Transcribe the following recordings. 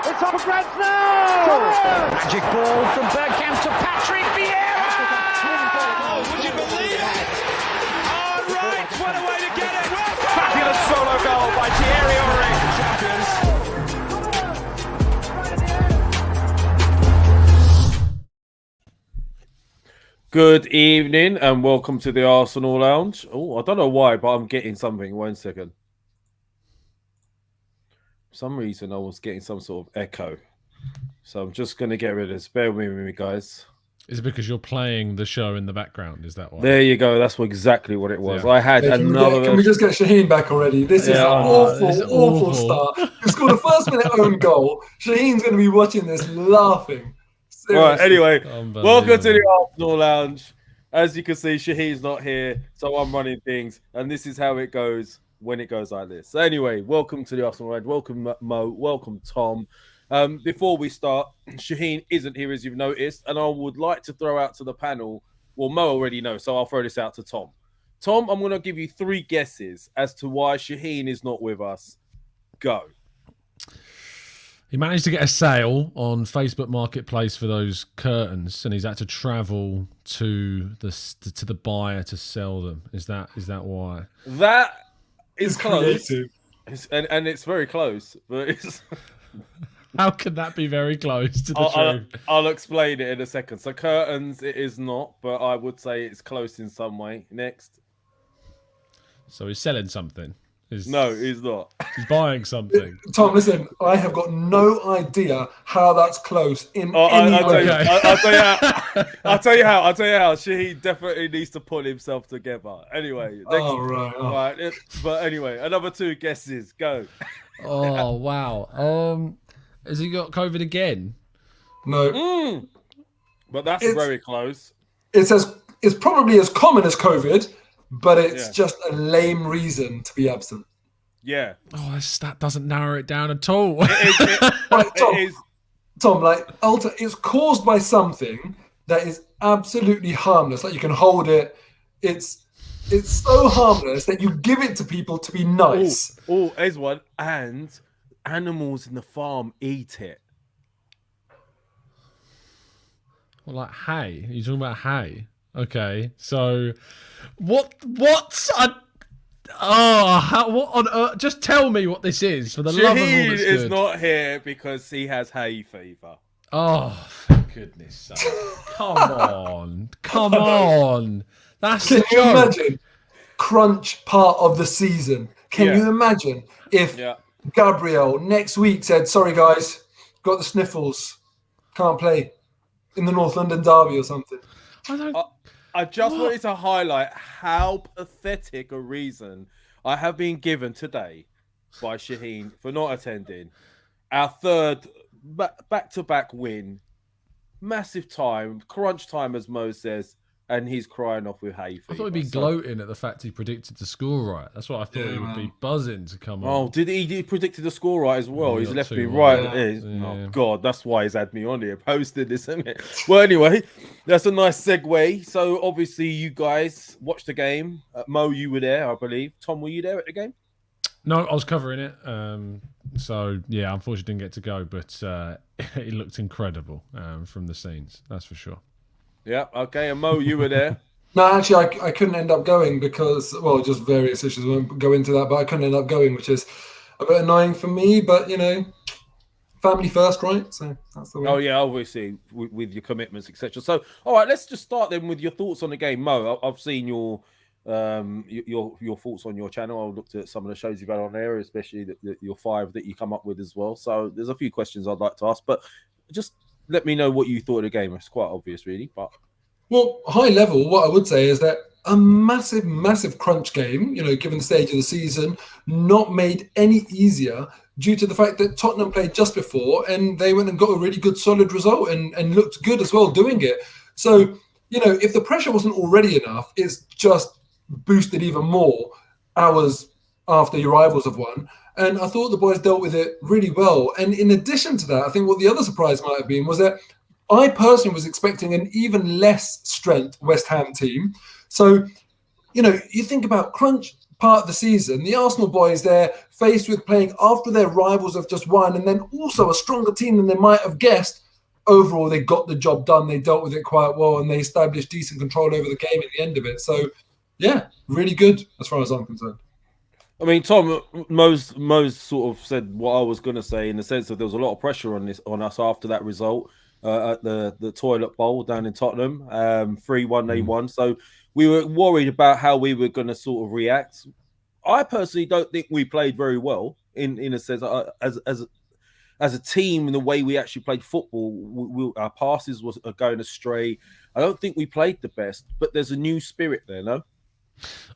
It's on for Grant now! Magic ball from Bergkamp to Patrick Vieira! Oh, would you believe it? Oh, right, what a way to get it! Fabulous solo goal by pierre-emerick. Good evening and welcome to the Arsenal Lounge. Oh, I don't know why, but I'm getting something. 1 second. For some reason, I was getting some sort of echo. So I'm just going to get rid of this. Bear with me, guys. Is it because you're playing the show in the background? Is that why? There you go. That's exactly what it was. Yeah. I had another... Can we just get Sahin back already? This is an awful start. You scored a first-minute own goal. Sahin's going to be watching this laughing. Seriously. Right, anyway, welcome to the Arsenal Lounge. As you can see, Shaheen's not here, so I'm running things, and this is how it goes when it goes like this. So anyway, welcome to the Arsenal Lounge. Welcome, Mo. Welcome, Tom. Before we start, Shaheen isn't here, as you've noticed, and I would like to throw out to the panel, well, Mo already knows, so I'll throw this out to Tom. Tom, I'm going to give you 3 guesses as to why Shaheen is not with us. Go. He managed to get a sale on Facebook Marketplace for those curtains, and he's had to travel to the buyer to sell them. Is that why? That is close, and it's very close, but it's... How can that be very close to the truth? I'll explain it in a second. So curtains, it is not, but I would say it's close in some way. Next. So he's selling something. No, he's not. He's buying something. Tom, listen, I have got no idea how that's close in any way. I'll tell you how. Shaheen definitely needs to pull himself together. Anyway. Right. But anyway, another 2 guesses. Go. Oh, wow. Has he got COVID again? No. But that's very close. It's probably as common as COVID, but it's just a lame reason to be absent. Yeah. Oh, that doesn't narrow it down at all. Tom, it's caused by something that is absolutely harmless. Like, you can hold it. It's so harmless that you give it to people to be nice. Oh, there's one. And animals in the farm eat it. Well, like hay. You're talking about hay. Okay, so what on earth? Just tell me what this is, for the love of all that's good. Is not here because he has hay fever. Oh, for goodness sake. Come on. That's Can you imagine? Crunch part of the season. Can you imagine if Gabriel next week said, sorry guys, got the sniffles, can't play in the North London derby or something? I just wanted to highlight how pathetic a reason I have been given today by Shaheen for not attending. Our 3rd back-to-back win, massive time, crunch time as Mo says, and he's crying off with hay fever. I thought he'd be gloating at the fact he predicted the score right. That's what I thought he would be buzzing to come on. Oh, did he predicted the score right as well? He's left me right. right. Oh, God, that's why he's had me on here posted this, isn't it? Well, anyway, that's a nice segue. So, obviously, you guys watched the game. Mo, you were there, I believe. Tom, were you there at the game? No, I was covering it. So, yeah, unfortunately didn't get to go, but it looked incredible from the scenes. That's for sure. Yeah, okay. And Mo, you were there? No, actually, I couldn't end up going because, well, just various issues. I won't go into that, but I couldn't end up going, which is a bit annoying for me. But, family first, right? So that's the way. Oh, yeah, obviously, with your commitments, etc. So, all right, let's just start then with your thoughts on the game. Mo, I've seen your thoughts on your channel. I looked at some of the shows you've had on there, especially your 5 that you come up with as well. So there's a few questions I'd like to ask, but just let me know what you thought of the game. It's quite obvious, really. But high level, what I would say is that a massive crunch game, given the stage of the season, not made any easier due to the fact that Tottenham played just before and they went and got a really good solid result and looked good as well doing it. So, if the pressure wasn't already enough, it's just boosted even more hours after your rivals have won. And I thought the boys dealt with it really well. And in addition to that, I think what the other surprise might have been was that I personally was expecting an even less strength West Ham team. So, you think about crunch part of the season, the Arsenal boys, they're faced with playing after their rivals have just won and then also a stronger team than they might have guessed. Overall, they got the job done. They dealt with it quite well and they established decent control over the game at the end of it. So, yeah, really good as far as I'm concerned. I mean, Tom, Mo's sort of said what I was going to say in the sense that there was a lot of pressure on us after that result at the toilet bowl down in Tottenham, 3-1 they won. So we were worried about how we were going to sort of react. I personally don't think we played very well in a sense as a team in the way we actually played football. Our passes are going astray. I don't think we played the best, but there's a new spirit there, no?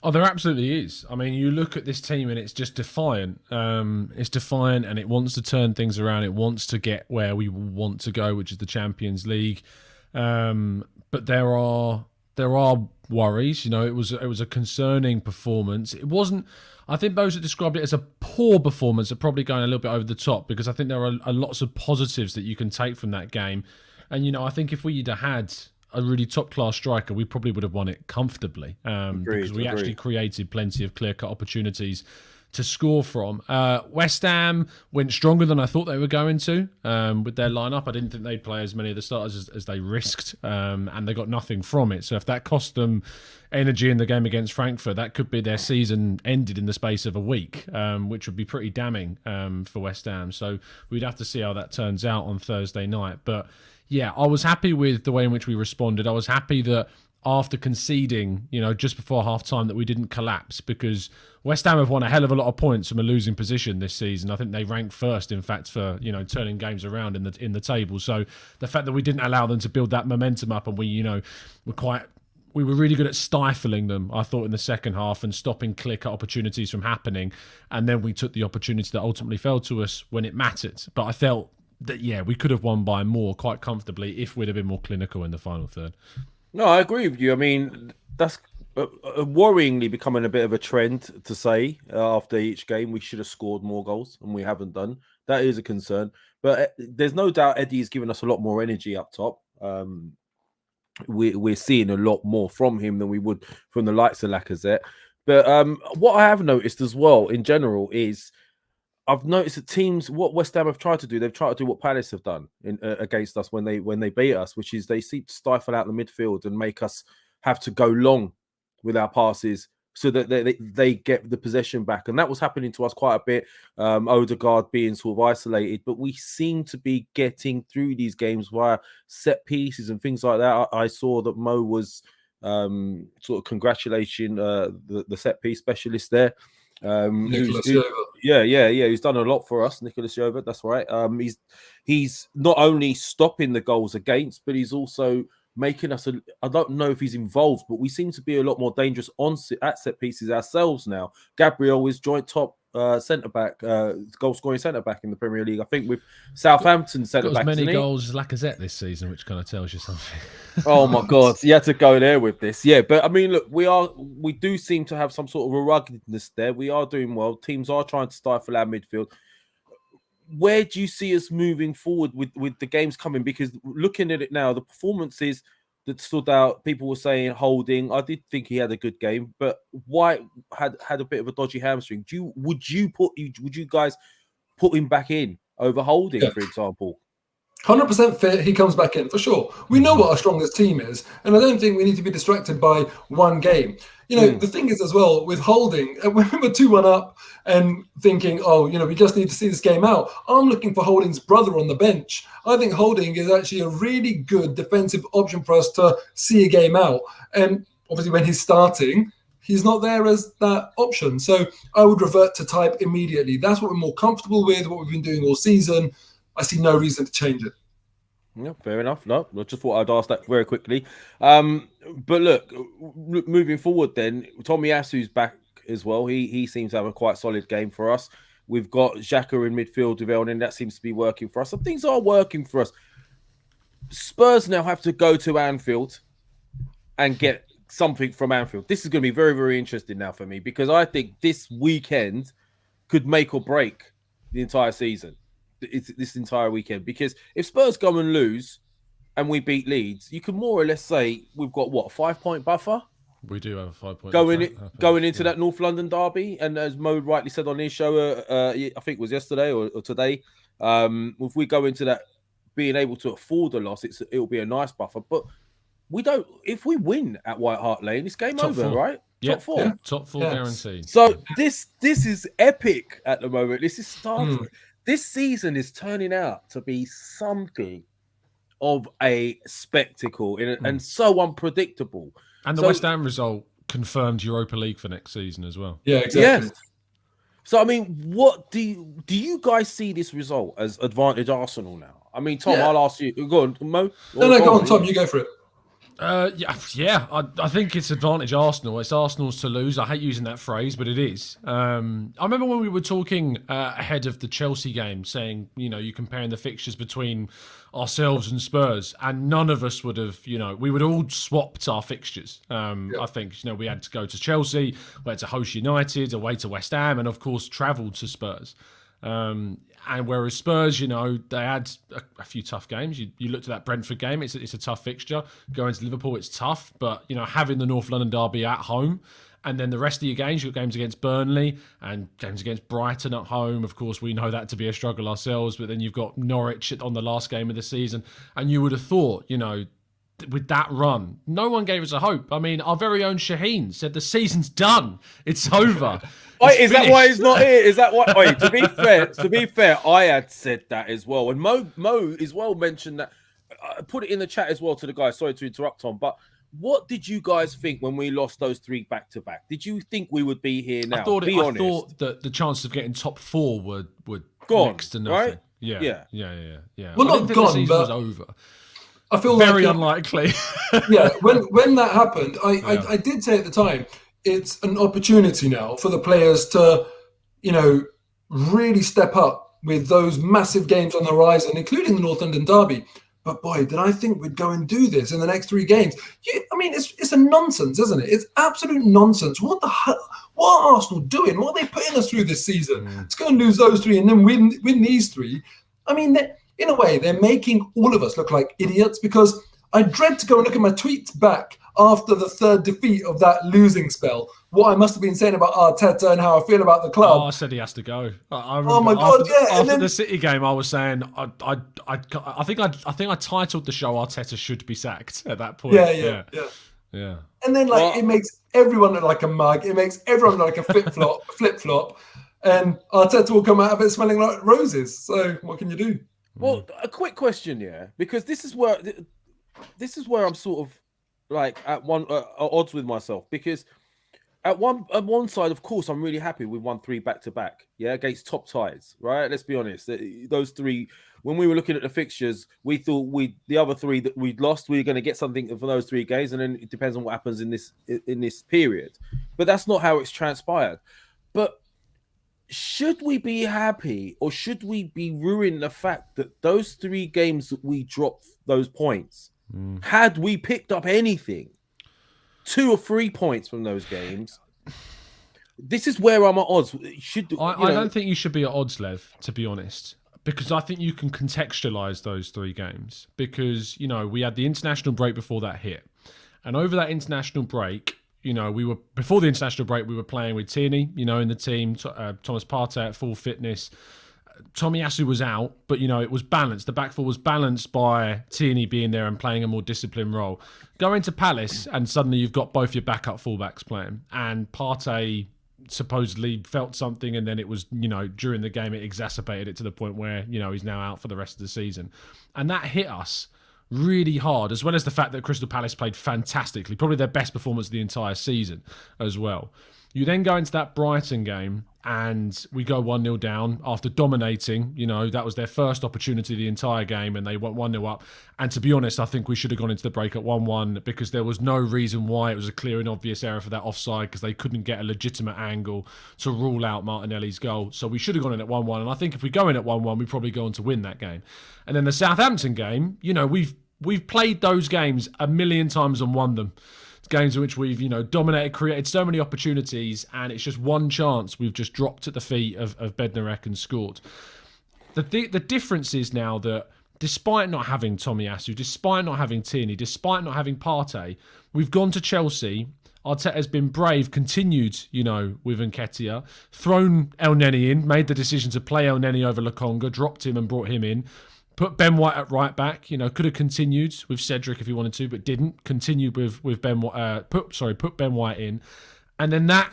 Oh, there absolutely is. I mean, you look at this team and it's just defiant. It's defiant and it wants to turn things around. It wants to get where we want to go, which is the Champions League. But there are worries. You know, it was a concerning performance. It wasn't. I think those that described it as a poor performance are probably going a little bit over the top, because I think there are lots of positives that you can take from that game. And you know, I think if we'd had a really top-class striker, we probably would have won it comfortably, because we actually created plenty of clear-cut opportunities to score from. West Ham went stronger than I thought they were going to with their lineup. I didn't think they'd play as many of the starters as they risked, and they got nothing from it. So if that cost them energy in the game against Frankfurt, that could be their season ended in the space of a week, which would be pretty damning for West Ham. So we'd have to see how that turns out on Thursday night. But yeah, I was happy with the way in which we responded. I was happy that after conceding, you know, just before half-time, that we didn't collapse, because West Ham have won a hell of a lot of points from a losing position this season. I think they ranked first, in fact, for, you know, turning games around in the table. So the fact that we didn't allow them to build that momentum up, and we were really good at stifling them, I thought, in the second half and stopping clear-cut opportunities from happening. And then we took the opportunity that ultimately fell to us when it mattered. But I felt that, yeah, we could have won by more quite comfortably if we'd have been more clinical in the final third. No, I agree with you. I mean, that's worryingly becoming a bit of a trend to say after each game we should have scored more goals, and we haven't done. That is a concern. But there's no doubt Eddie has given us a lot more energy up top. We're seeing a lot more from him than we would from the likes of Lacazette. But what I have noticed as well in general is I've noticed that teams, what West Ham have tried to do, they've tried to do what Palace have done against us when they beat us, which is they seem to stifle out the midfield and make us have to go long with our passes so that they get the possession back. And that was happening to us quite a bit. Odegaard being sort of isolated, but we seem to be getting through these games via set pieces and things like that. I saw that Mo was sort of congratulating the set piece specialist there. Nicolas. He's done a lot for us, Nicolas. That's right. He's not only stopping the goals against, but he's also making us. I don't know if he's involved, but we seem to be a lot more dangerous at set pieces ourselves now. Gabriel is joint top centre back, goal scoring centre back in the Premier League. I think with Southampton centre back. Got as many goals as Lacazette this season, which kind of tells you something. Oh my God, you had to go there with this. Yeah, but I mean, look, we do seem to have some sort of a ruggedness there. We are doing well. Teams are trying to stifle our midfield. Where do you see us moving forward with the games coming? Because looking at it now, the performances that stood out, people were saying Holding. I did think he had a good game, but White had a bit of a dodgy hamstring. Would you guys put him back in over Holding, for example? 100% fit, he comes back in for sure. We know what our strongest team is, and I don't think we need to be distracted by one game. You know, the thing is as well with Holding, when we were 2-1 up and thinking, we just need to see this game out. I'm looking for Holding's brother on the bench. I think Holding is actually a really good defensive option for us to see a game out. And obviously when he's starting, he's not there as that option. So I would revert to type immediately. That's what we're more comfortable with, what we've been doing all season. I see no reason to change it. Yeah, fair enough. No, I just thought I'd ask that very quickly. But look, moving forward then, Tomiyasu's back as well. He seems to have a quite solid game for us. We've got xhaka in midfield with Elneny. That seems to be working for us. Some things are working for us. Spurs now have to go to Anfield and get something from Anfield. This is going to be very, very interesting now for me, because I think this weekend could make or break the entire season. It's this entire weekend, because if Spurs go and lose and we beat Leeds, you can more or less say we've got what, a 5-point buffer We do have a 5-point going into that North London derby, and as Mo rightly said on his show, I think it was yesterday or today. If we go into that being able to afford a loss, it'll be a nice buffer. But we don't. If we win at White Hart Lane, it's game Top over, four. right? Yeah. Top four. Top four guaranteed. So this is epic at the moment. This is starting. This season is turning out to be something of a spectacle and so unpredictable. And the West Ham result confirmed Europa League for next season as well. Yeah, exactly. Yeah. So I mean, what do you guys see this result as advantage Arsenal now? I mean, Tom, I'll ask you. Go on, Mo. No, go on, Tom. You go for it. I think it's advantage Arsenal. It's Arsenal's to lose. I hate using that phrase, but it is. I remember when we were talking ahead of the Chelsea game, saying, you're comparing the fixtures between ourselves and Spurs, and none of us would have, we would all swapped our fixtures. I think, we had to go to Chelsea, we had to host United, away to West Ham, and of course travel to Spurs. And whereas Spurs, they had a few tough games. You looked at that Brentford game; it's a tough fixture. Going to Liverpool, it's tough. But having the North London derby at home, and then the rest of your games, you've got games against Burnley and games against Brighton at home. Of course, we know that to be a struggle ourselves. But then you've got Norwich on the last game of the season, and you would have thought, with that run, no one gave us a hope. I mean, our very own Shaheen said the season's done. It's over. Is that why he's not here? Is that why? Wait, to be fair, I had said that as well. And Mo as well mentioned that. I put it in the chat as well to the guys. Sorry to interrupt, Tom, but what did you guys think when we lost those 3 back-to-back? Did you think we would be here now? I thought that the chances of getting top 4 were gone, next to nothing. Right? Yeah. Well, I not didn't think gone, the season but was over. I feel very like unlikely. when that happened, I did say at the time, it's an opportunity now for the players to, really step up with those massive games on the horizon, including the North London derby. But boy, did I think we'd go and do this in the next 3 games. It's a nonsense, isn't it? It's absolute nonsense. What are Arsenal doing? What are they putting us through this season? Let's go and lose those 3 and then win these 3. I mean, in a way, they're making all of us look like idiots, because I dread to go and look at my tweets back after the 3rd defeat of that losing spell. What I must have been saying about Arteta and how I feel about the club. Oh, I said he has to go. Oh my God! After the City game, I was saying I think I titled the show "Arteta should be sacked" at that point. Yeah. And then it makes everyone look like a mug. It makes everyone look like a flip flop, and Arteta will come out of it smelling like roses. So what can you do? Well, a quick question, because this is where I'm sort of like at odds with myself, because at one side, of course, I'm really happy we won 3 back-to-back, against top ties, right? Let's be honest. Those 3, when we were looking at the fixtures, we thought the other 3 that we'd lost, we were going to get something for those 3 games, and then it depends on what happens in this period. But that's not how it's transpired. But should we be happy, or should we be ruining the fact that those 3 games that we dropped those points, had we picked up anything, 2 or 3 points from those games, this is where I'm at odds. I don't think you should be at odds, Lev, to be honest, because I think you can contextualise those 3 games, because, we had the international break before that hit. And over that international break, before the international break, we were playing with Tierney, in the team, Thomas Partey at full fitness. Tomiyasu was out, but it was balanced. The back four was balanced by Tierney being there and playing a more disciplined role. Go into Palace and suddenly you've got both your backup fullbacks playing, and Partey supposedly felt something, and then it was, during the game it exacerbated it to the point where, he's now out for the rest of the season. And that hit us really hard, as well as the fact that Crystal Palace played fantastically, probably their best performance of the entire season as well. You then go into that Brighton game and we go 1-0 down after dominating. That was their first opportunity the entire game, and they went 1-0 up. And to be honest, I think we should have gone into the break at 1-1, because there was no reason why. It was a clear and obvious error for that offside, because they couldn't get a legitimate angle to rule out Martinelli's goal. So we should have gone in at 1-1. And I think if we go in at 1-1, we probably go on to win that game. And then the Southampton game, we've played those games a million times and won them. Games in which we've, dominated, created so many opportunities, and it's just one chance we've just dropped at the feet of Bednarek and scored. The difference is now that despite not having Tomiyasu, despite not having Tierney, despite not having Partey, we've gone to Chelsea Arteta's been brave, continued, with Nketiah, thrown El Neni in, made the decision to play El Neni over Lokonga, dropped him and brought him in, put Ben White at right back, could have continued with Cedric if he wanted to, but didn't, continued with Ben White, put Ben White in, and then that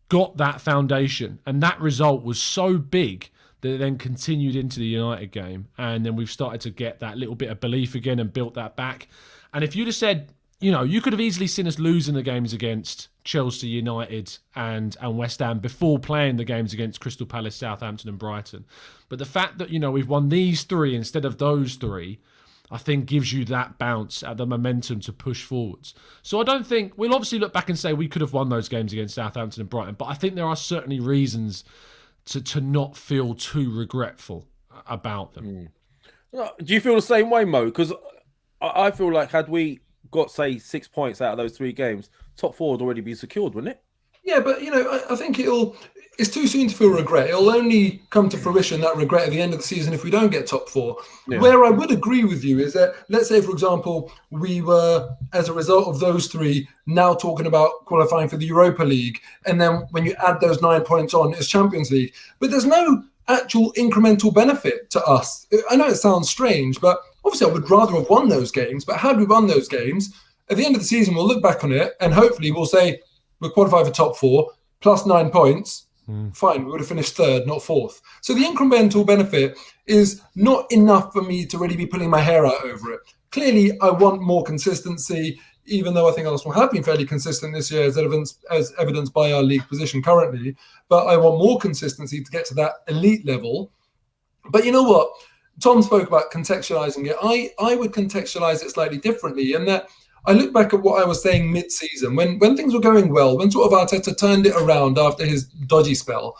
got that foundation, and that result was so big that it then continued into the United game, and then we've started to get that little bit of belief again and built that back. And if you'd have said, you could have easily seen us losing the games against Chelsea, United and West Ham before playing the games against Crystal Palace, Southampton and Brighton. But the fact that, we've won these 3 instead of those 3, I think gives you that bounce at the momentum to push forwards. So I don't think, we'll obviously look back and say we could have won those games against Southampton and Brighton, but I think there are certainly reasons to not feel too regretful about them. Do you feel the same way, Mo? Because I feel like had we got, say, 6 points out of those 3 games, top 4 would already be secured, wouldn't it? Yeah, but, I think it's too soon to feel regret. It'll only come to fruition, that regret, at the end of the season if we don't get top 4. Yeah. Where I would agree with you is that, let's say, for example, we were, as a result of those 3, now talking about qualifying for the Europa League. And then when you add those 9 points on, it's Champions League. But there's no actual incremental benefit to us. I know it sounds strange, but obviously I would rather have won those games. But had we won those games, at the end of the season, we'll look back on it and hopefully we'll say we're qualified for top 4, plus 9 points. Fine, we would have finished 3rd, not 4th. So the incremental benefit is not enough for me to really be pulling my hair out over it. Clearly, I want more consistency, even though I think Arsenal have been fairly consistent this year, as evidenced by our league position currently. But I want more consistency to get to that elite level. But you know what? Tom spoke about contextualizing it. I would contextualize it slightly differently, in that I look back at what I was saying mid-season, when things were going well, when sort of Arteta turned it around after his dodgy spell.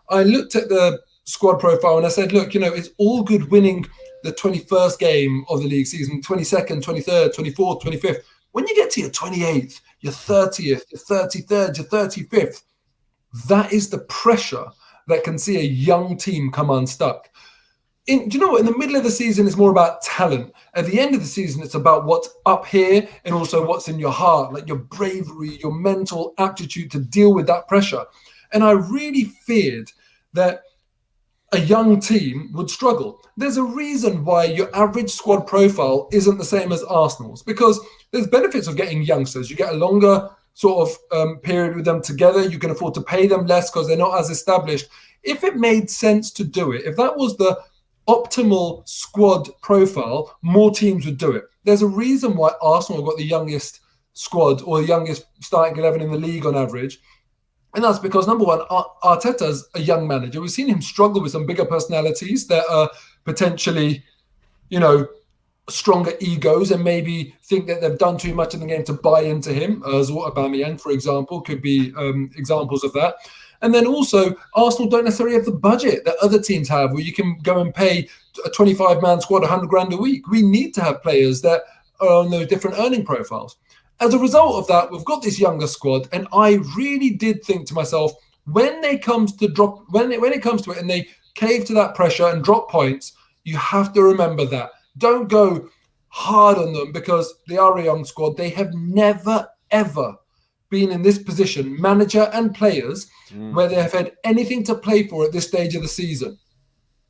I looked at the squad profile and I said, look, it's all good winning the 21st game of the league season, 22nd, 23rd, 24th, 25th. When you get to your 28th, your 30th, your 33rd, your 35th, that is the pressure that can see a young team come unstuck. Do you know what? In the middle of the season, it's more about talent. At the end of the season, it's about what's up here and also what's in your heart, like your bravery, your mental aptitude to deal with that pressure. And I really feared that a young team would struggle. There's a reason why your average squad profile isn't the same as Arsenal's, because there's benefits of getting youngsters. You get a longer sort of period with them together. You can afford to pay them less because they're not as established. If it made sense to do it, if that was the optimal squad profile, more teams would do it. There's a reason why Arsenal have got the youngest squad or the youngest starting 11 in the league on average. And that's because, number one, Arteta's a young manager. We've seen him struggle with some bigger personalities that are potentially, stronger egos and maybe think that they've done too much in the game to buy into him. As aubameyang, for example, could be examples of that. And then also, Arsenal don't necessarily have the budget that other teams have, where you can go and pay a 25-man squad 100 grand a week. We need to have players that are on those different earning profiles. As a result of that, we've got this younger squad, and I really did think to myself, when it comes to it, and they cave to that pressure and drop points, you have to remember that. Don't go hard on them because they are a young squad. They have never, ever been in this position, manager and players, where they have had anything to play for at this stage of the season.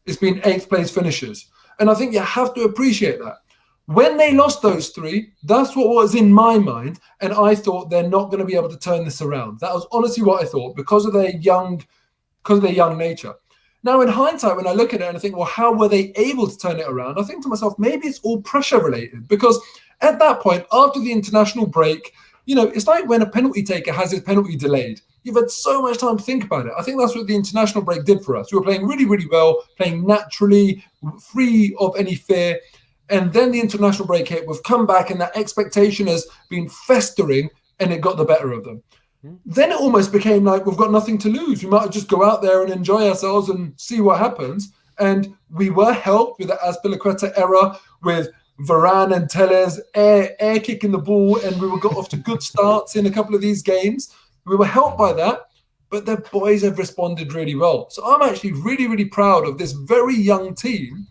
It's been 8th place finishes. And I think you have to appreciate that. When they lost those 3, that's what was in my mind. And I thought they're not going to be able to turn this around. That was honestly what I thought because of their young nature. Now, in hindsight, when I look at it and I think, well, how were they able to turn it around? I think to myself, maybe it's all pressure related, because at that point, after the international break, it's like when a penalty taker has his penalty delayed. You've had so much time to think about it. I think that's what the international break did for us. We were playing really, really well, playing naturally, free of any fear. And then the international break hit. We've come back and that expectation has been festering and it got the better of them. Then it almost became like we've got nothing to lose. We might just go out there and enjoy ourselves and see what happens. And we were helped with the Azpilicueta era with Varane and Telles air kicking the ball, and we got off to good starts in a couple of these games. We were helped by that, but the boys have responded really well. So I'm actually really, really proud of this very young team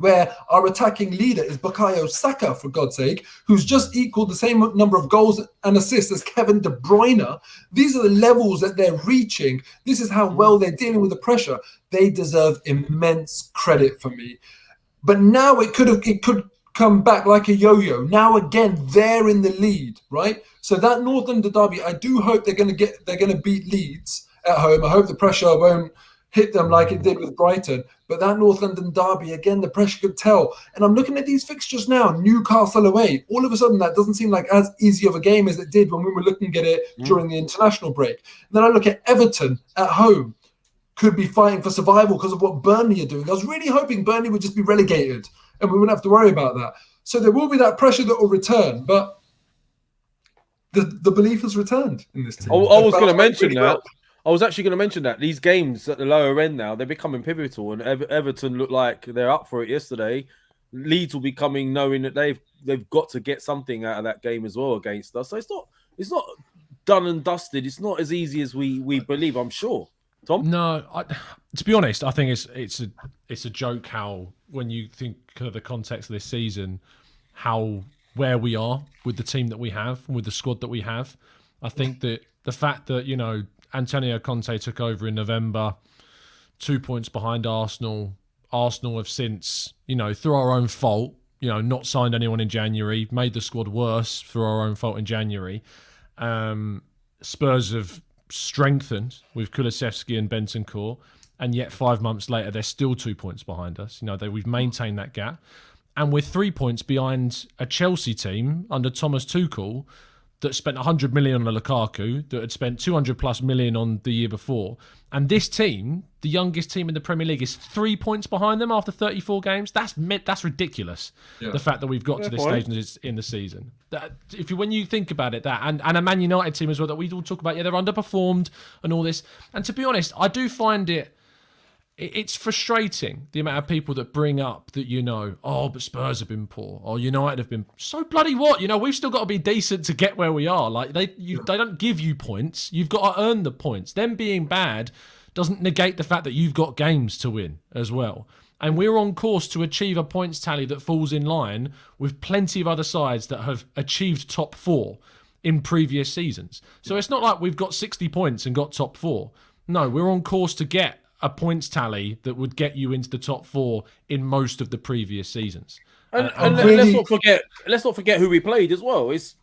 where our attacking leader is Bukayo Saka, for God's sake, who's just equaled the same number of goals and assists as Kevin De Bruyne. These are the levels that they're reaching. This is how well they're dealing with the pressure. They deserve immense credit for me. But now it could come back like a yo-yo. Now again, they're in the lead, right? So that North London derby, I do hope they're going to beat Leeds at home. I hope the pressure won't hit them like it did with Brighton. But that North London derby, again, the pressure could tell. And I'm looking at these fixtures now, Newcastle away. All of a sudden, that doesn't seem like as easy of a game as it did when we were looking at it during the international break. And then I look at Everton at home. Could be fighting for survival because of what Burnley are doing. I was really hoping Burnley would just be relegated and we wouldn't have to worry about that. So there will be that pressure that will return, but the belief has returned in this team. I was going to mention that. I was actually going to mention that these games at the lower end now, they're becoming pivotal, and Everton look like they're up for it yesterday. Leeds will be coming knowing that they've got to get something out of that game as well against us. So it's not done and dusted. It's not as easy as we believe, I'm sure. Tom? No, to be honest, I think it's a joke how, when you think of the context of this season, where we are with the team that we have, with the squad that we have. I think that the fact that, Antonio Conte took over in November, 2 points behind Arsenal. Arsenal have since, through our own fault, not signed anyone in January, made the squad worse through our own fault in January. Spurs have strengthened with Kulusevski and Bentancur, and yet 5 months later they're still 2 points behind us. We've maintained that gap, and we're 3 points behind a Chelsea team under Thomas Tuchel that spent 100 million on Lukaku, that had spent 200 plus million on the year before, and this team, the youngest team in the Premier League, is 3 points behind them after 34 games. That's ridiculous. Yeah. The fact that we've got to this stage in the season. When you think about it, and a Man United team as well that we all talk about, they're underperformed and all this. And to be honest, I do find it's frustrating, the amount of people that bring up that, but Spurs have been poor, or United have been so bloody what? We've still got to be decent to get where we are. Like they don't give you points. You've got to earn the points. Them being bad doesn't negate the fact that you've got games to win as well. And we're on course to achieve a points tally that falls in line with plenty of other sides that have achieved top 4 in previous seasons. So it's not like we've got 60 points and got top 4. No, we're on course to get a points tally that would get you into the top 4 in most of the previous seasons. And let's not forget who we played as well. It's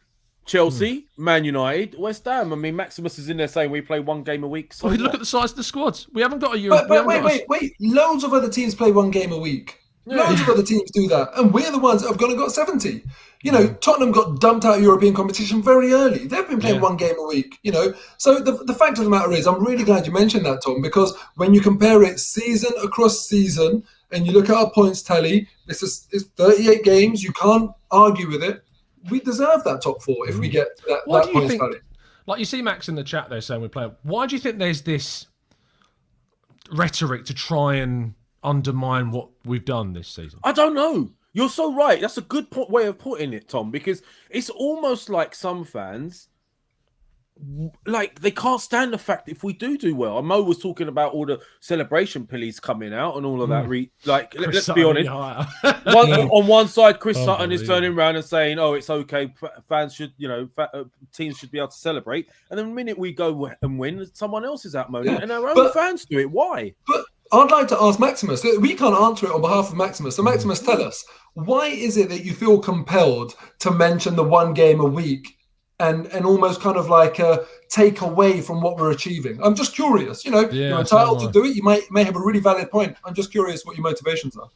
Chelsea, Man United, West Ham. I mean, Maximus is in there saying we play one game a week. So look at the size of the squads. We haven't got a Euro. But wait. Loads of other teams play one game a week. Loads of other teams do that. And we're the ones that have got 70. Tottenham got dumped out of European competition very early. They've been playing one game a week, So the fact of the matter is, I'm really glad you mentioned that, Tom, because when you compare it season across season and you look at our points tally, it's 38 games. You can't argue with it. We deserve that top 4 if we get that points tally. Like you see Max in the chat there saying we play. Why do you think there's this rhetoric to try and undermine what we've done this season? I don't know. You're so right. That's a good way of putting it, Tom, because it's almost like some fans, they can't stand the fact that if we do well. And Mo was talking about all the celebration pillies coming out and all of that. Let's be honest. On one side, Chris Sutton is turning around and saying, "Oh, it's okay. Fans should, teams should be able to celebrate." And then the minute we go and win, someone else is out moaning, and our own fans do it. Why? But I'd like to ask Maximus. We can't answer it on behalf of Maximus. So Maximus, tell us, why is it that you feel compelled to mention the one game a week and almost kind of like take away from what we're achieving? I'm just curious. You're entitled to do it. You may have a really valid point. I'm just curious what your motivations are.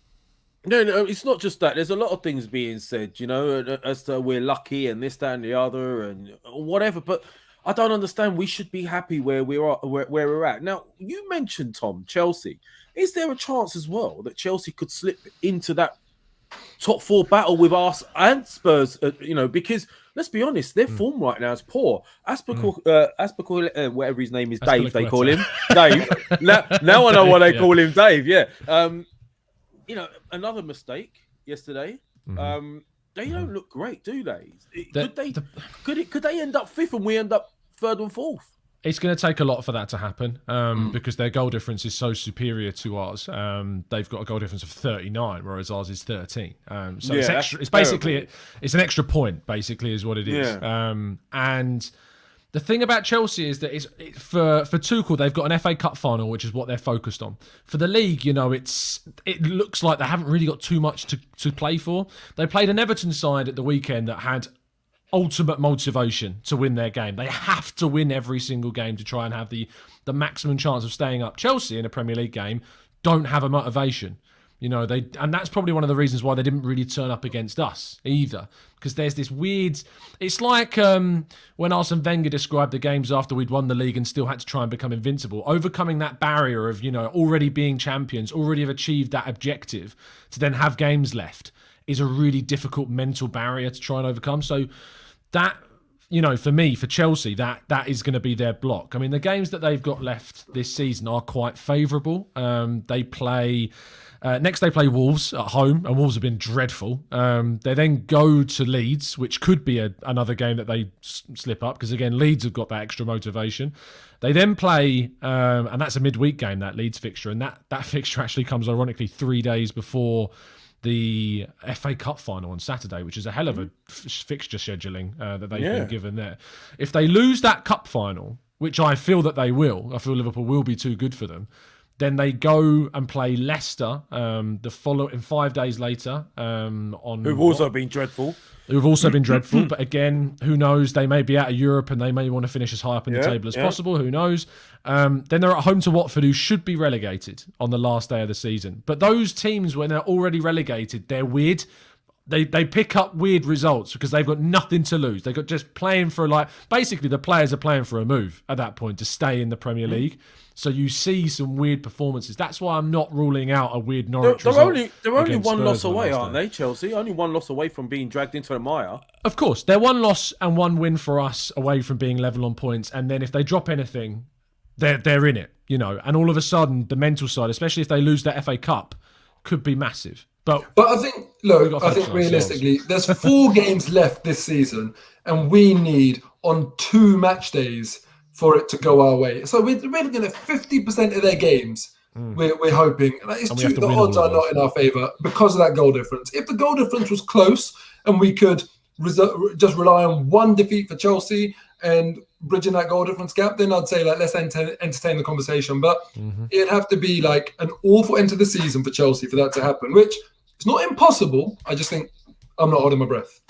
No, it's not just that. There's a lot of things being said, as to we're lucky and this, that, and the other and whatever. But I don't understand. We should be happy where we're at. Now, you mentioned, Tom, Chelsea. Is there a chance as well that Chelsea could slip into that top 4 battle with us and Spurs? Because let's be honest, their form right now is poor. Aspicul, whatever his name is, Dave. They call him Dave. Now I know why they call him Dave. Yeah. Another mistake yesterday. They don't look great, do they? Could they end up 5th and we end up 3rd and 4th? It's going to take a lot for that to happen because their goal difference is so superior to ours. They've got a goal difference of 39, whereas ours is 13. So it's extra. It's basically it's an extra point. Basically, is what it is. Yeah. And the thing about Chelsea is that for Tuchel, they've got an FA Cup final, which is what they're focused on. For the league, it looks like they haven't really got too much to play for. They played an Everton side at the weekend that had ultimate motivation to win their game. They have to win every single game to try and have the maximum chance of staying up. Chelsea in a Premier League game don't have a motivation. And that's probably one of the reasons why they didn't really turn up against us either. Because there's this weird... It's like when Arsene Wenger described the games after we'd won the league and still had to try and become invincible. Overcoming that barrier of, already being champions, already have achieved that objective, to then have games left is a really difficult mental barrier to try and overcome. So that... for me, for Chelsea, that is going to be their block. I mean, the games that they've got left this season are quite favourable. They play... next, they play Wolves at home, and Wolves have been dreadful. They then go to Leeds, which could be another game that they slip up, because, again, Leeds have got that extra motivation. They then play, and that's a midweek game, that Leeds fixture, and that fixture actually comes, ironically, 3 days before the FA Cup final on Saturday, which is a hell of a fixture scheduling that they've been given there. If they lose that cup final, which I feel that they will, I feel Liverpool will be too good for them, then they go and play Leicester the following 5 days later. Who've also been dreadful. But again, who knows? They may be out of Europe and they may want to finish as high up in the table as possible. Who knows? Then they're at home to Watford, who should be relegated on the last day of the season. But those teams, when they're already relegated, they're weird. They pick up weird results because they've got nothing to lose. They've got just playing for basically the players are playing for a move at that point to stay in the Premier League. So you see some weird performances. That's why I'm not ruling out a weird Norwich result. They're only one loss away, aren't they, Chelsea? Only one loss away from being dragged into the mire. Of course. They're one loss and one win for us away from being level on points. And then if they drop anything, they're in it, And all of a sudden, the mental side, especially if they lose that FA Cup, could be massive. But I think, realistically, there's 4 games left this season, and we need on 2 match days for it to go our way. So we're looking at 50% of their games. We're hoping. The odds are not in our favour because of that goal difference. If the goal difference was close and we could just rely on one defeat for Chelsea and bridging that goal difference gap, then I'd say let's entertain the conversation. But it'd have to be an awful end to the season for Chelsea for that to happen, which is not impossible. I just think I'm not holding my breath.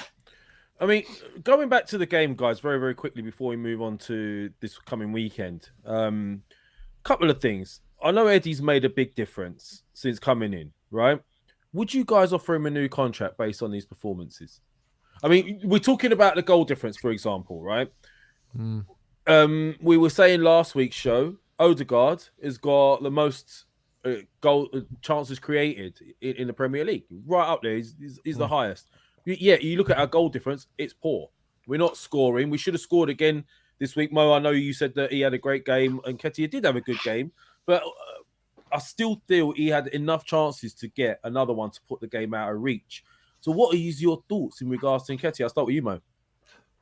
I mean, going back to the game, guys, very, very quickly before we move on to this coming weekend. Couple of things. I know Eddie's made a big difference since coming in, right? Would you guys offer him a new contract based on these performances? I mean, we're talking about the goal difference, for example, right? We were saying last week's show, Odegaard has got the most goal chances created in the Premier League. Right up there. He's the highest. Yeah, you look at our goal difference, it's poor. We're not scoring. We should have scored again this week. Mo, I know you said that he had a great game, and Nketiah did have a good game, but I still feel he had enough chances to get another one to put the game out of reach. So what are your thoughts in regards to Nketiah? I'll start with you, Mo.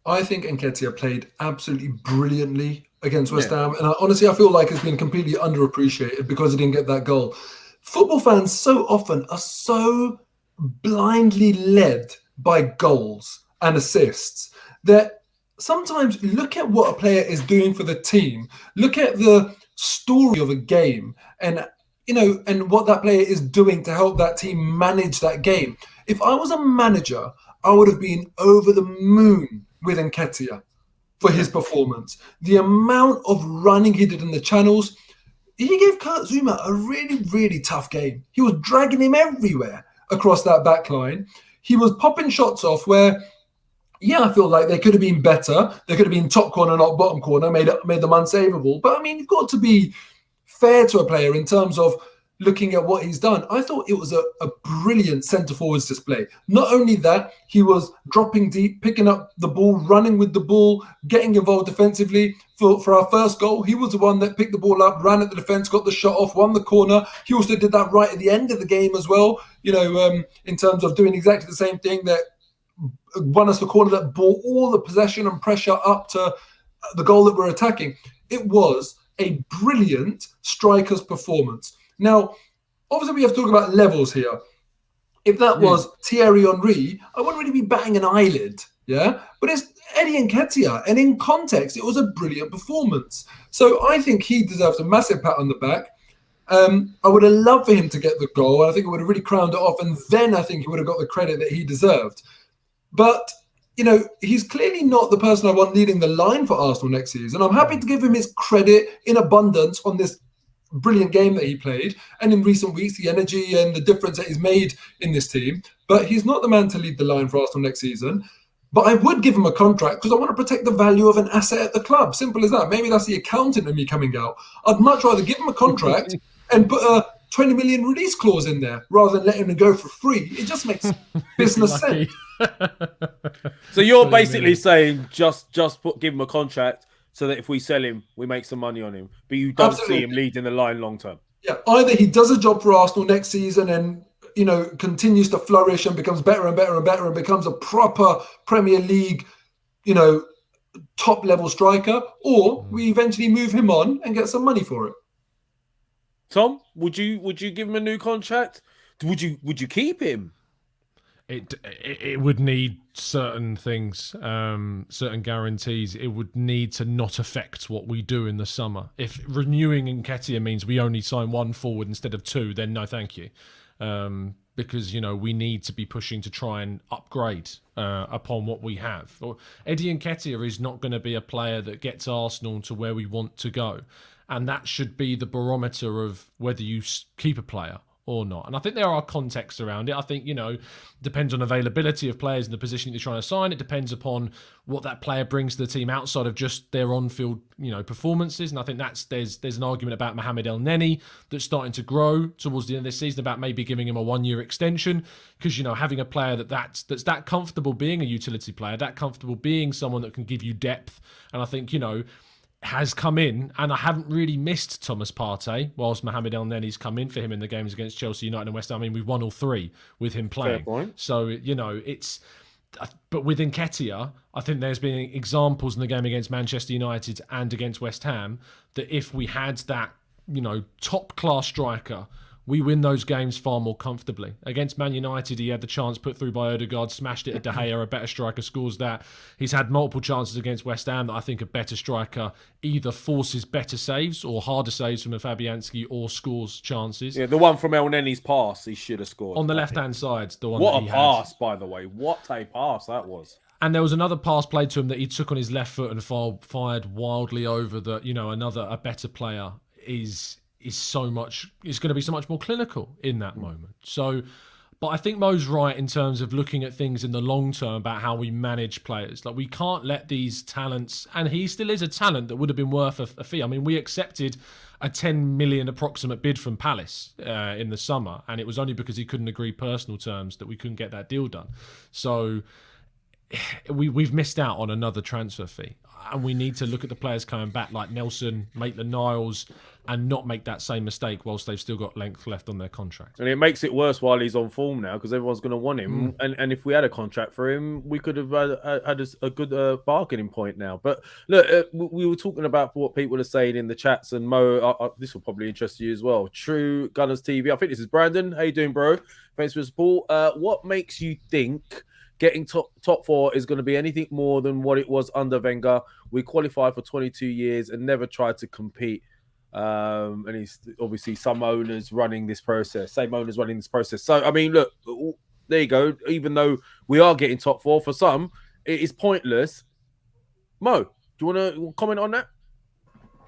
I think Nketiah played absolutely brilliantly against West Ham, and honestly, I feel like it's been completely underappreciated because he didn't get that goal. Football fans so often are so blindly led by goals and assists that sometimes look at what a player is doing for the team, look at the story of a game, and what that player is doing to help that team manage that game. If I was a manager, I would have been over the moon with Nketiah for his performance. The amount of running he did in the channels, he gave Kurt Zouma a really, really tough game. He was dragging him everywhere across that back line. He was popping shots off where, I feel like they could have been better. They could have been top corner, not bottom corner, made them unsavable. But I mean, you've got to be fair to a player in terms of looking at what he's done. I thought it was a brilliant centre-forwards display. Not only that, he was dropping deep, picking up the ball, running with the ball, getting involved defensively. For our first goal, he was the one that picked the ball up, ran at the defence, got the shot off, won the corner. He also did that right at the end of the game as well, in terms of doing exactly the same thing, that won us the corner, that brought all the possession and pressure up to the goal that we're attacking. it was a brilliant striker's performance. Now, obviously, we have to talk about levels here. If that was Thierry Henry, I wouldn't really be batting an eyelid, yeah? But it's Eddie Nketiah, and in context, it was a brilliant performance. So I think he deserves a massive pat on the back. I would have loved for him to get the goal. I think it would have really crowned it off, and then I think he would have got the credit that he deserved. But, you know, he's clearly not the person I want leading the line for Arsenal next season. I'm happy to give him his credit in abundance on this brilliant game that he played, and in recent weeks, the energy and the difference that he's made in this team. But he's not the man to lead the line for Arsenal next season. But I would give him a contract because I want to protect the value of an asset at the club. Simple as that. Maybe that's the accountant in me coming out. I'd much rather give him a contract and put a 20 million release clause in there rather than letting him go for free. It just makes business sense. So you're basically saying just give him a contract so that if we sell him, we make some money on him. But you don't see him leading the line long term. Yeah, either he does a job for Arsenal next season and, you know, continues to flourish and becomes better and better and better and becomes a proper Premier League, you know, top level striker, or we eventually move him on and get some money for it. Tom, would you give him a new contract? Would you keep him? It would need certain things, certain guarantees. It would need to not affect what we do in the summer. If renewing Nketiah means we only sign one forward instead of two, then no, thank you. Because, you know, we need to be pushing to try and upgrade upon what we have. Eddie Nketiah is not going to be a player that gets Arsenal to where we want to go. And that should be the barometer of whether you keep a player or not. And I think there are contexts around it. I think, you know, depends on availability of players and the position you're trying to sign. It depends upon what that player brings to the team outside of just their on-field, you know, performances. And I think there's an argument about Mohamed El-Neni that's starting to grow towards the end of this season about maybe giving him a 1-year extension, because, you know, having a player that's that comfortable being a utility player, that comfortable being someone that can give you depth. And I think, you know, has come in, and I haven't really missed Thomas Partey whilst Mohamed El-Neni's come in for him in the games against Chelsea, United and West Ham. I mean, we've won all three with him playing. So, you know, but with Nketiah, I think there's been examples in the game against Manchester United and against West Ham that if we had that, you know, top-class striker, we win those games far more comfortably. Against Man United, he had the chance put through by Odegaard, smashed it at De Gea, a better striker scores that. He's had multiple chances against West Ham that I think a better striker either forces better saves or harder saves from a Fabianski or scores chances. Yeah, the one from El-Neni's pass, he should have scored. On the left-hand side, the one what that he a pass, by the way. What a pass that was. And there was another pass played to him that he took on his left foot and fired wildly over the, you know, a better player is going to be so much more clinical in that moment. So, but I think Mo's right in terms of looking at things in the long term about how we manage players. Like, we can't let these talents, and he still is a talent that would have been worth a fee. I mean, we accepted a 10 million approximate bid from Palace in the summer, and it was only because he couldn't agree personal terms that we couldn't get that deal done. So we've missed out on another transfer fee. And we need to look at the players coming back like Nelson, Maitland-Niles, and not make that same mistake whilst they've still got length left on their contract. And it makes it worse while he's on form now because everyone's going to want him. And if we had a contract for him, we could have had a good bargaining point now. But look, we were talking about what people are saying in the chats, and Mo, this will probably interest you as well. True Gunners TV. I think this is Brandon. How you doing, bro? Thanks for the support. What makes you think getting top four is going to be anything more than what it was under Wenger? We qualified for 22 years and never tried to compete. And he's obviously same owners running this process. So, I mean, look, there you go. Even though we are getting top four, for some, it is pointless. Mo, do you want to comment on that?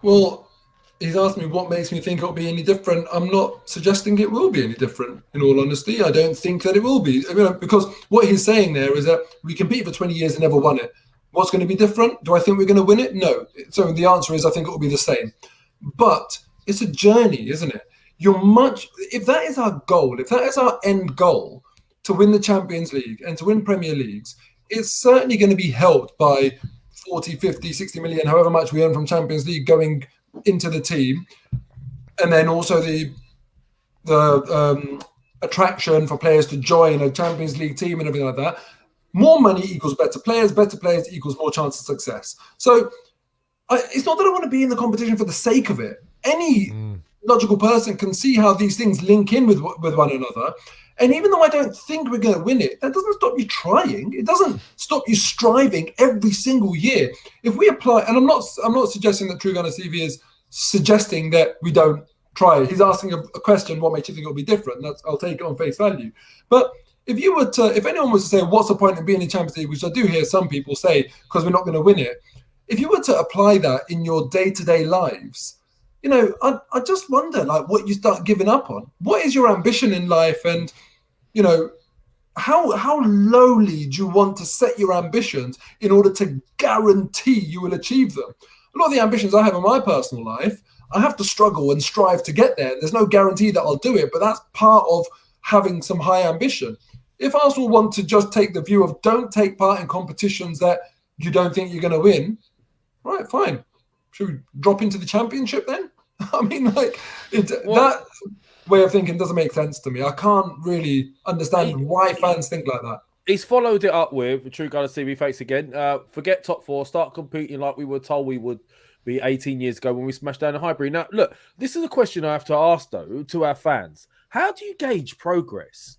Well, he's asked me what makes me think it'll be any different. I'm not suggesting it will be any different, in all honesty. I don't think that it will be. I mean, because what he's saying there is that we competed for 20 years and never won it. What's going to be different? Do I think we're going to win it? No. So the answer is I think it will be the same. But it's a journey, isn't it? If that is our goal, if that is our end goal, to win the Champions League and to win Premier Leagues, it's certainly going to be helped by 40, 50, 60 million, however much we earn from Champions League going into the team, and then also the attraction for players to join a Champions League team and everything like that. More money equals better players equals more chance of success. So it's not that I want to be in the competition for the sake of it. Any logical person can see how these things link in with one another. And even though I don't think we're going to win it, that doesn't stop you trying. It doesn't stop you striving every single year. If we apply, and I'm not suggesting that True Gunners TV is suggesting that we don't try. He's asking a question, what makes you think it'll be different? I'll take it on face value. But if anyone was to say, what's the point of being in Champions League, which I do hear some people say, because we're not going to win it. If you were to apply that in your day-to-day lives, I just wonder, like, what you start giving up on. What is your ambition in life? And, how lowly do you want to set your ambitions in order to guarantee you will achieve them? A lot of the ambitions I have in my personal life, I have to struggle and strive to get there. There's no guarantee that I'll do it, but that's part of having some high ambition. If Arsenal want to just take the view of don't take part in competitions that you don't think you're going to win, right, fine. Should we drop into the Championship then? I mean, that way of thinking doesn't make sense to me. I can't really understand why fans think like that. He's followed it up with True Gunners TV face again. Forget top four, start competing like we were told we would be 18 years ago when we smashed down the Highbury. Now, look, this is a question I have to ask, though, to our fans. How do you gauge progress?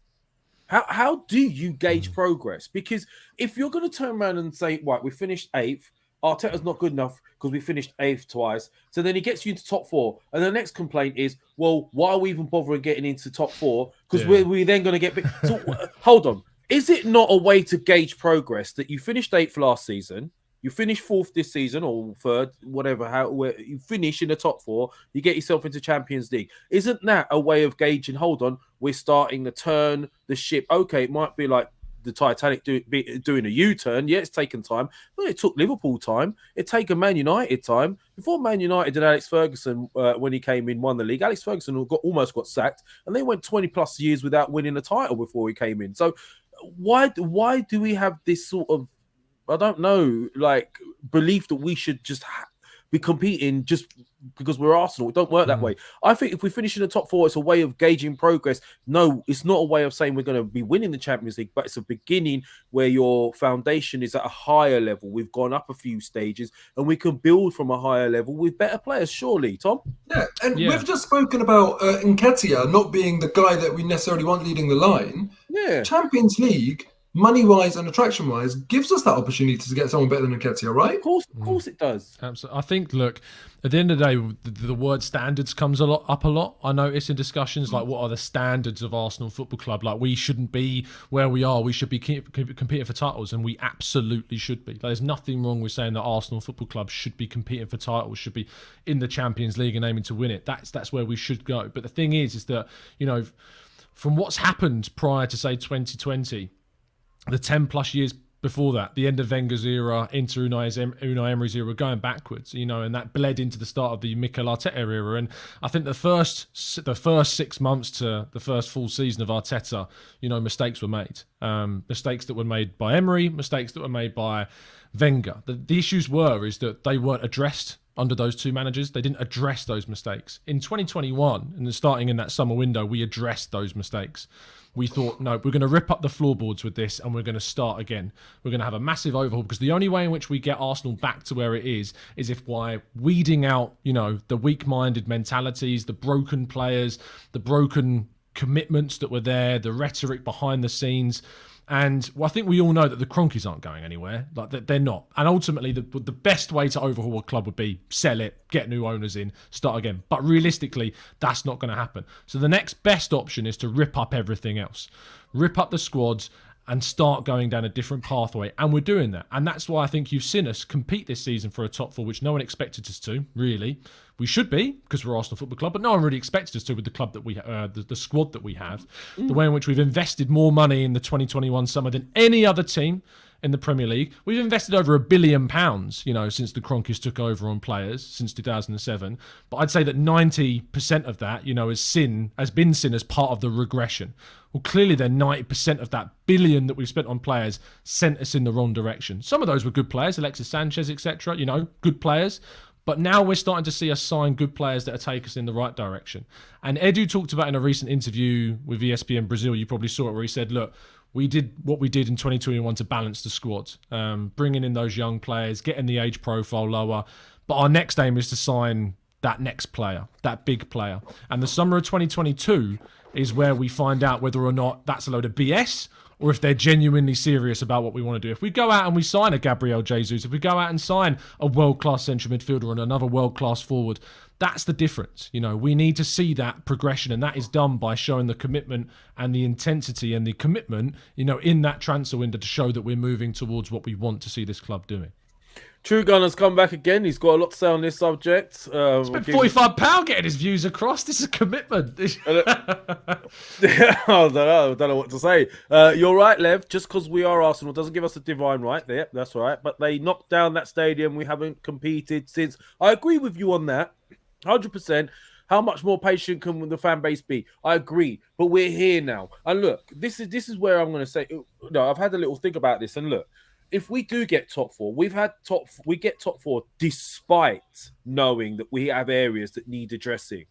How do you gauge progress? Because if you're going to turn around and say, right, we finished 8th, Arteta's not good enough because we finished 8th twice. So then he gets you into top 4. And the next complaint is, well, why are we even bothering getting into top 4? Because we're then going to get big. So hold on. Is it not a way to gauge progress that you finished 8th last season, you finish 4th this season or 3rd, whatever, where you finish in the top 4, you get yourself into Champions League? Isn't that a way of gauging, hold on, we're starting to turn the ship? Okay, it might be like the Titanic doing a U-turn. Yeah, it's taken time. But it took Liverpool time. It took Man United time. Before Man United and Alex Ferguson, when he came in, won the league, Alex Ferguson almost got sacked. And they went 20 plus years without winning a title before he came in. So why do we have this sort of, I don't know, like, belief that we should just be competing just because we're Arsenal? It don't work that way. I think if we finish in the top 4, it's a way of gauging progress. No, it's not a way of saying we're going to be winning the Champions League, but it's a beginning where your foundation is at a higher level. We've gone up a few stages and we can build from a higher level with better players, surely, Tom? Yeah, and we've just spoken about Nketiah not being the guy that we necessarily want leading the line. Yeah. Champions League, money-wise and attraction-wise, gives us that opportunity to get someone better than Nketiah, right? Of course it does. Absolutely. I think, look, at the end of the day, the word standards comes up a lot. I notice in discussions, like, what are the standards of Arsenal Football Club? Like, we shouldn't be where we are. We should be competing for titles, and we absolutely should be. Like, there's nothing wrong with saying that Arsenal Football Club should be competing for titles, should be in the Champions League and aiming to win it. That's where we should go. But the thing is that, from what's happened prior to, say, 2020, the 10 plus years before that, the end of Wenger's era, into Unai Emery's era, going backwards, and that bled into the start of the Mikel Arteta era. And I think the first 6 months to the first full season of Arteta, mistakes were made. Mistakes that were made by Emery, mistakes that were made by Wenger. The issues is that they weren't addressed under those two managers. They didn't address those mistakes. In 2021, and starting in that summer window, we addressed those mistakes. We thought, no, we're going to rip up the floorboards with this and we're going to start again. We're going to have a massive overhaul, because the only way in which we get Arsenal back to where it is if by weeding out, the weak-minded mentalities, the broken players, the broken commitments that were there, the rhetoric behind the scenes. And I think we all know that the Cronkies aren't going anywhere. Like, they're not. And ultimately, the best way to overhaul a club would be sell it, get new owners in, start again. But realistically, that's not going to happen. So the next best option is to rip up everything else. Rip up the squads and start going down a different pathway. And we're doing that. And that's why I think you've seen us compete this season for a top 4, which no one expected us to, really. We should be, because we're Arsenal Football Club, but no one really expected us to with the club that we, the squad that we have. The way in which we've invested more money in the 2021 summer than any other team in the Premier League. We've invested over £1 billion, since the Cronkies took over on players since 2007. But I'd say that 90% of that, has been seen as part of the regression. Well, clearly then 90% of that billion that we've spent on players sent us in the wrong direction. Some of those were good players, Alexis Sanchez, etc., good players. But now we're starting to see us sign good players that take us in the right direction. And Edu talked about in a recent interview with ESPN Brazil, you probably saw it, where he said, look, we did what we did in 2021 to balance the squad, bringing in those young players, getting the age profile lower. But our next aim is to sign that next player, that big player. And the summer of 2022 is where we find out whether or not that's a load of BS or if they're genuinely serious about what we want to do. If we go out and we sign a Gabriel Jesus, if we go out and sign a world-class central midfielder and another world-class forward, that's the difference. You know, we need to see that progression, and that is done by showing the commitment and the intensity and the commitment, you know, in that transfer window to show that we're moving towards what we want to see this club doing. True Gun has come back again. He's got a lot to say on this subject. Spent £45 getting his views across. This is a commitment. I don't know what to say. You're right, Lev. Just because we are Arsenal doesn't give us a divine right there. That's right. But they knocked down that stadium. We haven't competed since. I agree with you on that. 100%. How much more patient can the fan base be? I agree, but we're here now. And look, this is where I'm going to say. No, I've had a little think about this. And look, if we do get top four, we get top four despite knowing that we have areas that need addressing.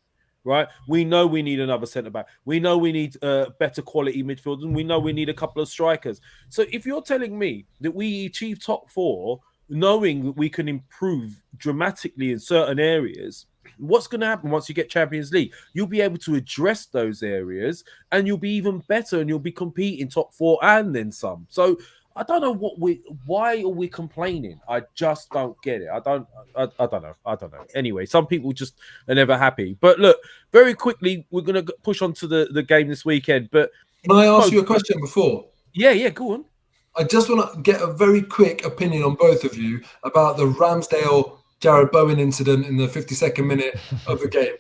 Right? We know we need another centre back. We know we need better quality midfielders, and we know we need a couple of strikers. So if you're telling me that we achieve top four, knowing that we can improve dramatically in certain areas, what's going to happen once you get Champions League? You'll be able to address those areas, and you'll be even better, and you'll be competing top four and then some. So I don't know why are we complaining? I just don't get it. I don't know. Anyway, some people just are never happy. But look, very quickly, we're going to push on to the game this weekend. But can I ask you a question before? Yeah, go on. I just want to get a very quick opinion on both of you about the Ramsdale Jared Bowen incident in the 52nd minute of the game.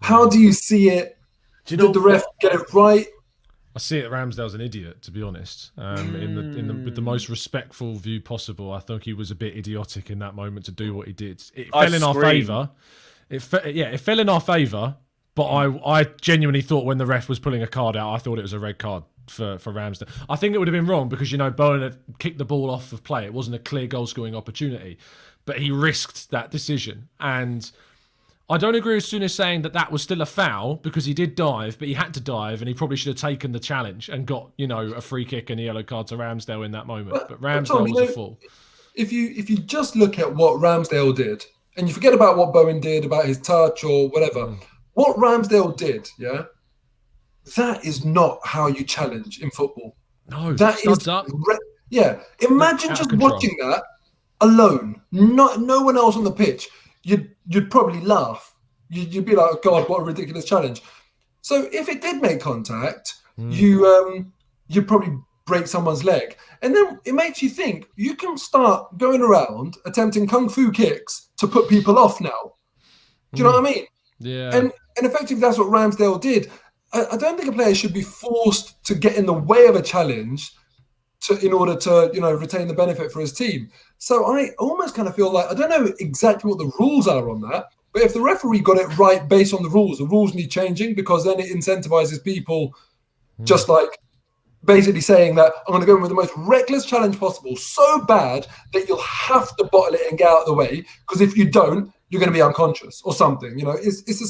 How do you see it? Did the ref get it right? I see it. Ramsdale's an idiot, to be honest. With the most respectful view possible, I think he was a bit idiotic in that moment to do what he did. It fell in our favour. It fell in our favour. But I genuinely thought when the ref was pulling a card out, I thought it was a red card for Ramsdale. I think it would have been wrong because, you know, Bowen had kicked the ball off of play. It wasn't a clear goal scoring opportunity, but he risked that decision. And I don't agree with Souness saying that was still a foul because he did dive, but he had to dive and he probably should have taken the challenge and got, you know, a free kick and a yellow card to Ramsdale in that moment. But Ramsdale Tom, was a fool. If you just look at what Ramsdale did and you forget about what Bowen did, about his touch or whatever, what Ramsdale did, that is not how you challenge in football. No, that is up. Imagine just watching that alone, no one else on the pitch. You'd probably laugh. You'd be like, oh God, what a ridiculous challenge. So if it did make contact, you'd probably break someone's leg. And then it makes you think you can start going around attempting kung fu kicks to put people off now. Do you know what I mean? Yeah. And effectively that's what Ramsdale did. I don't think a player should be forced to get in the way of a challenge in order to, you know, retain the benefit for his team. So I almost kind of feel like, I don't know exactly what the rules are on that, but if the referee got it right based on the rules need changing because then it incentivizes people just like basically saying that I'm going to go in with the most reckless challenge possible, so bad that you'll have to bottle it and get out of the way because if you don't, you're going to be unconscious or something. You know, it's a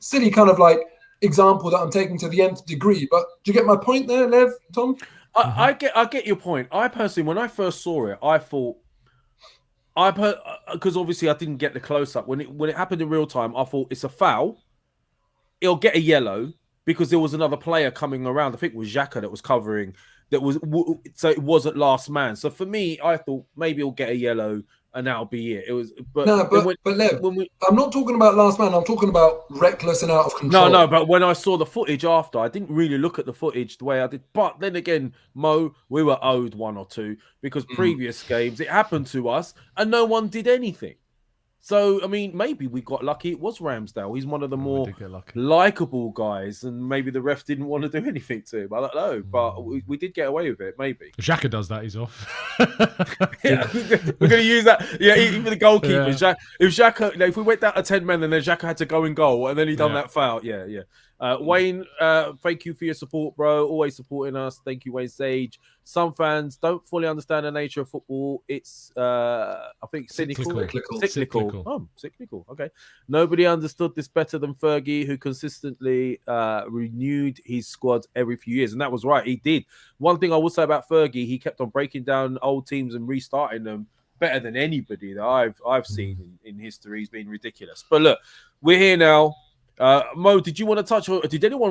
silly kind of like example that I'm taking to the nth degree. But do you get my point there, Lev, Tom? I get your point. I personally, when I first saw it, I thought, because obviously I didn't get the close up when it happened in real time. I thought it's a foul. It'll get a yellow because there was another player coming around. I think it was Xhaka that was covering. So it wasn't last man. So for me, I thought maybe it'll get a yellow and that'll be it. It was, but Lev, I'm not talking about last man. I'm talking about reckless and out of control. No. But when I saw the footage after, I didn't really look at the footage the way I did. But then again, Mo, we were owed one or two because previous games it happened to us and no one did anything. So, I mean, maybe we got lucky. It was Ramsdale. He's one of the more likeable guys, and maybe the ref didn't want to do anything to him. I don't know, but we did get away with it, maybe. If Xhaka does that, he's off. Yeah, we're going to use that. Yeah, even the goalkeeper. Yeah. If we went down to 10 men and then Xhaka had to go in goal, and then he done that foul. Yeah. Wayne, thank you for your support, bro. Always supporting us. Thank you, Wayne Sage. Some fans don't fully understand the nature of football. It's, I think, cyclical. Oh, cyclical. Okay. Nobody understood this better than Fergie, who consistently renewed his squad every few years. And that was right. He did. One thing I will say about Fergie, he kept on breaking down old teams and restarting them better than anybody that I've seen in history. He's been ridiculous. But look, we're here now. Mo, did anyone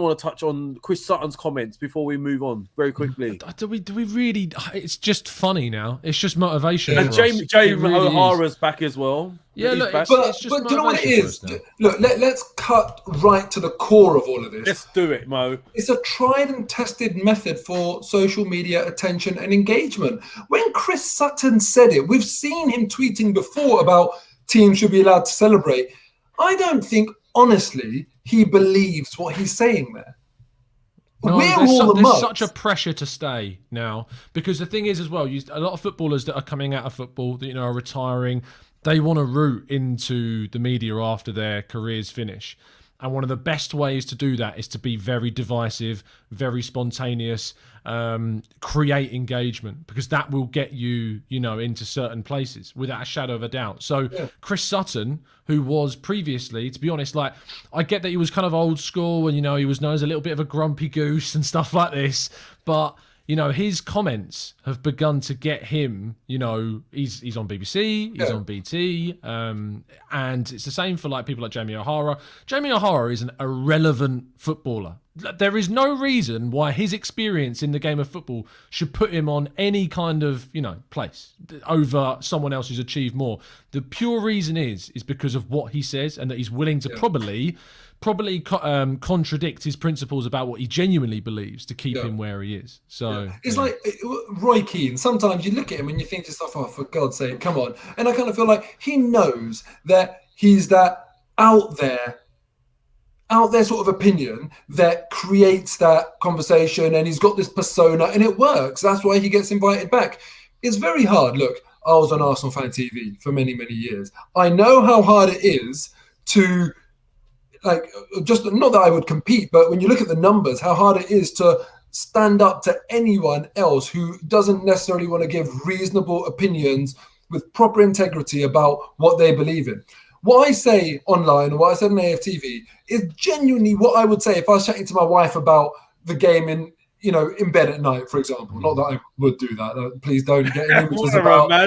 want to touch on Chris Sutton's comments before we move on very quickly? Do we really? It's just funny now. It's just motivation. And James really O'Hara's back as well. Yeah, look, but do you know what it is? Look, let's cut right to the core of all of this. Let's do it, Mo. It's a tried and tested method for social media attention and engagement. When Chris Sutton said it, we've seen him tweeting before about teams should be allowed to celebrate. I don't think, honestly, he believes what he's saying there. No, there's such a pressure to stay now, because the thing is as well, a lot of footballers that are coming out of football, that are retiring, they want to root into the media after their careers finish. And one of the best ways to do that is to be very divisive, very spontaneous, create engagement, because that will get you, into certain places without a shadow of a doubt. So Chris Sutton, who was previously, to be honest, like, I get that he was kind of old school and, he was known as a little bit of a grumpy goose and stuff like this, but his comments have begun to get him, he's on BBC, he's on BT, and it's the same for like people like Jamie O'Hara. Jamie O'Hara is an irrelevant footballer. There is no reason why his experience in the game of football should put him on any kind of, place over someone else who's achieved more. The pure reason is because of what he says, and that he's willing to probably contradict his principles about what he genuinely believes to keep him where he is. So it's like Roy Keane. Sometimes you look at him and you think to yourself, "Oh, for God's sake, come on!" And I kind of feel like he knows that he's that out there sort of opinion that creates that conversation, and he's got this persona, and it works. That's why he gets invited back. It's very hard. Look, I was on Arsenal Fan TV for many, many years. I know how hard it is to, like, just not that I would compete, but when you look at the numbers, how hard it is to stand up to anyone else who doesn't necessarily want to give reasonable opinions with proper integrity about what they believe in. What I say online, and what I said on AFTV, is genuinely what I would say if I was chatting to my wife about the game in bed at night, for example. Not that I would do that. Please don't get any images about my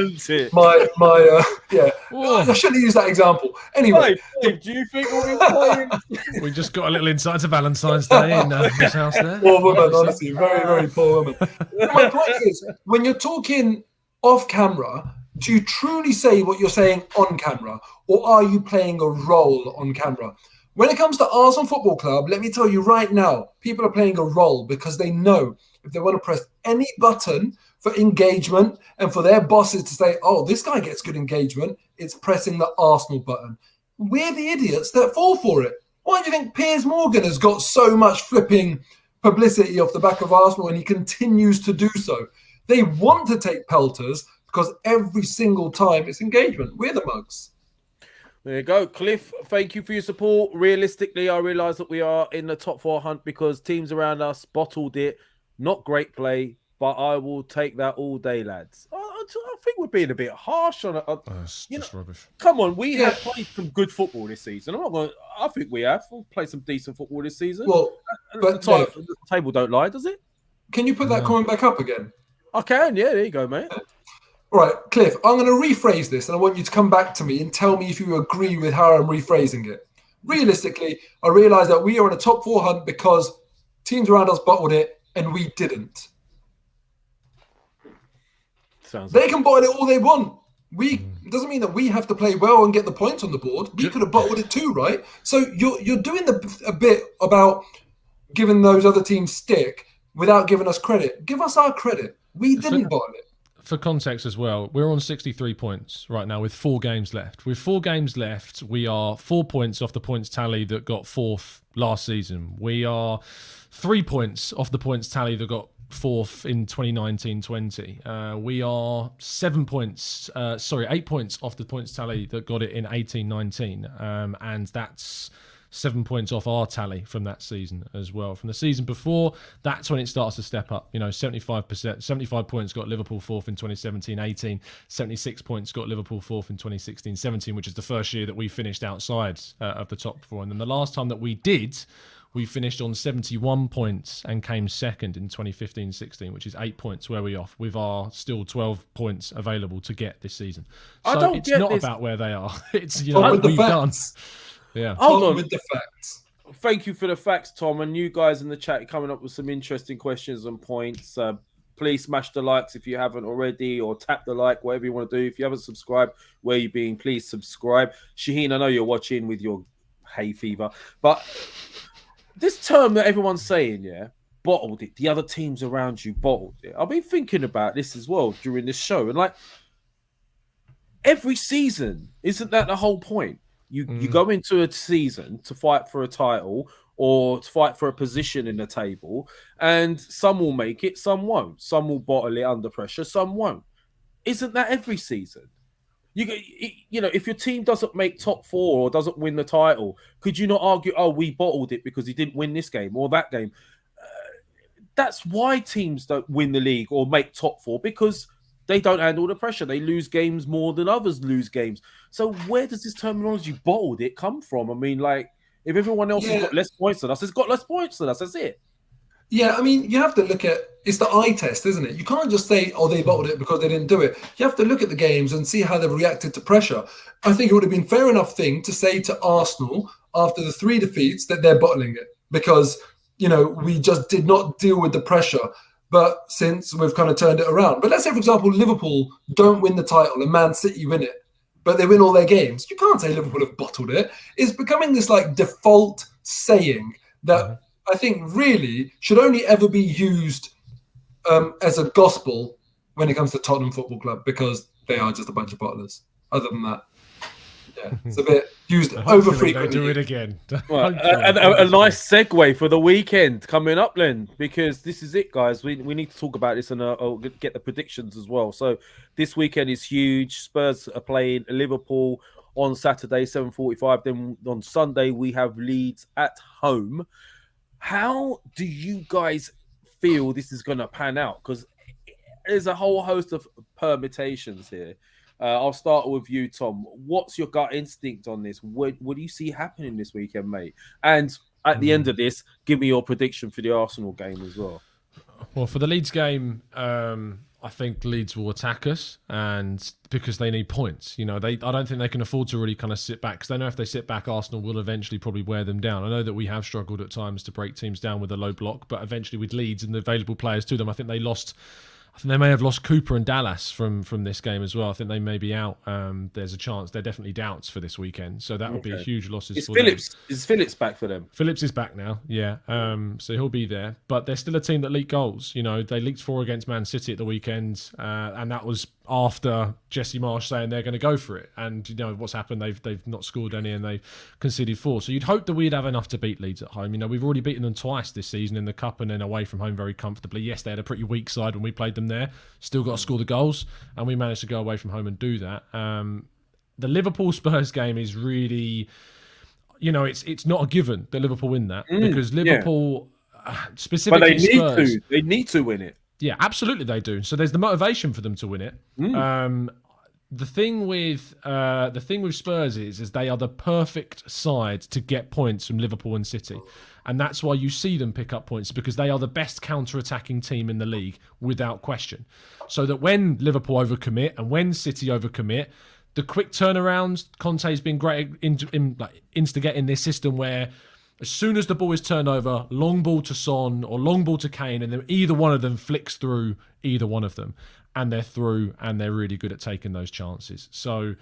I shouldn't use that example. Anyway, Dave, do you think we'll be playing? We just got a little insight to Valentine's Day in his house there. Poor woman, honestly, very, very poor woman. My point is, when you're talking off camera, do you truly say what you're saying on camera, or are you playing a role on camera? When it comes to Arsenal Football Club, let me tell you right now, people are playing a role because they know if they want to press any button for engagement and for their bosses to say, "Oh, this guy gets good engagement," it's pressing the Arsenal button. We're the idiots that fall for it. Why do you think Piers Morgan has got so much flipping publicity off the back of Arsenal, and he continues to do so? They want to take pelters because every single time it's engagement. We're the mugs. There you go. Cliff, thank you for your support. Realistically, I realise that we are in the top 4 hunt because teams around us bottled it. Not great play, but I will take that all day, lads. I think we're being a bit harsh on it. That's rubbish. Come on, we have played some good football this season. I think we have. We'll play some decent football this season. Well, but the table don't lie, does it? Can you put that comment back up again? I can, yeah. There you go, mate. All right, Cliff, I'm going to rephrase this, and I want you to come back to me and tell me if you agree with how I'm rephrasing it. Realistically, I realise that we are in a top 4 hunt because teams around us bottled it and we didn't. They can bottle it all they want. It doesn't mean that we have to play well and get the points on the board. We could have bottled it too, right? So you're doing a bit about giving those other teams stick without giving us credit. Give us our credit. We didn't bottle it. For context as well, we're on 63 points right now with 4 games left. With 4 games left, we are 4 points off the points tally that got 4th last season. We are 3 points off the points tally that got 4th in 2019-20. We are 8 points off the points tally that got it in 18-19. And that's 7 points off our tally from that season as well. From the season before, that's when it starts to step up. 75 points got Liverpool fourth in 2017-18, 76 points got Liverpool fourth in 2016-17, which is the first year that we finished outside of the top four. And then the last time that we did, we finished on 71 points and came second in 2015-16, which is 8 points where we off, with our still 12 points available to get this season. So it's not about where they are. It's, what we've done. Yeah. Hold on. With the facts. Thank you for the facts, Tom. And you guys in the chat coming up with some interesting questions and points. Please smash the likes if you haven't already, or tap the like, whatever you want to do. If you haven't subscribed, where you being, please subscribe. Shaheen, I know you're watching with your hay fever, but this term that everyone's saying, bottled it. The other teams around you bottled it. I've been thinking about this as well during this show. And every season, isn't that the whole point? You go into a season to fight for a title or to fight for a position in the table, and some will make it, some won't. Some will bottle it under pressure, some won't. Isn't that every season? If your team doesn't make top four or doesn't win the title, could you not argue, we bottled it because he didn't win this game or that game? That's why teams don't win the league or make top four, because they don't handle the pressure. They lose games more than others lose games. So where does this terminology bottled it come from? I mean, if everyone else has got less points than us, it's got less points than us. That's it. Yeah, I mean, you have to look at, it's the eye test, isn't it? You can't just say, they bottled it because they didn't do it. You have to look at the games and see how they've reacted to pressure. I think it would have been fair enough thing to say to Arsenal after the 3 defeats that they're bottling it because, we just did not deal with the pressure. But since we've kind of turned it around. But let's say, for example, Liverpool don't win the title and Man City win it, but they win all their games. You can't say Liverpool have bottled it. It's becoming this default saying that I think really should only ever be used as a gospel when it comes to Tottenham Football Club, because they are just a bunch of bottlers. Other than that, it's a bit used over frequently. Do it again. Well, a nice segue for the weekend coming up then, because this is it, guys. We need to talk about this and I'll get the predictions as well. So this weekend is huge. Spurs are playing Liverpool on Saturday, 7:45. Then on Sunday we have Leeds at home. How do you guys feel this is going to pan out? Because there's a whole host of permutations here. I'll start with you, Tom. What's your gut instinct on this? What do you see happening this weekend, mate? And at the end of this, give me your prediction for the Arsenal game as well. Well, for the Leeds game, I think Leeds will attack us, and because they need points. I don't think they can afford to really kind of sit back, because they know if they sit back, Arsenal will eventually probably wear them down. I know that we have struggled at times to break teams down with a low block, but eventually with Leeds and the available players to them, I think they may have lost Cooper and Dallas from this game as well. I think they may be out. There's a chance. They're definitely doubts for this weekend. So that would be a huge loss. Is Phillips back for them? Phillips is back now, yeah. So he'll be there. But they're still a team that leak goals. They leaked 4 against Man City at the weekend. And that was after Jesse Marsch saying they're going to go for it. And what's happened? They've not scored any and they've conceded 4. So you'd hope that we'd have enough to beat Leeds at home. We've already beaten them twice this season in the Cup and then away from home very comfortably. Yes, they had a pretty weak side when we played them there. Still got to score the goals, and we managed to go away from home and do that. The Liverpool-Spurs game is really, it's not a given that Liverpool win that, because Liverpool, specifically but Spurs, they need to win it. Yeah, absolutely they do. So there's the motivation for them to win it. The thing with Spurs is they are the perfect side to get points from Liverpool and City. And that's why you see them pick up points, because they are the best counter-attacking team in the league, without question. So that when Liverpool overcommit and when City overcommit, the quick turnarounds, Conte's been great in instigating this system where as soon as the ball is turned over, long ball to Son or long ball to Kane, and then either one of them flicks through either one of them. And they're through, and they're really good at taking those chances. So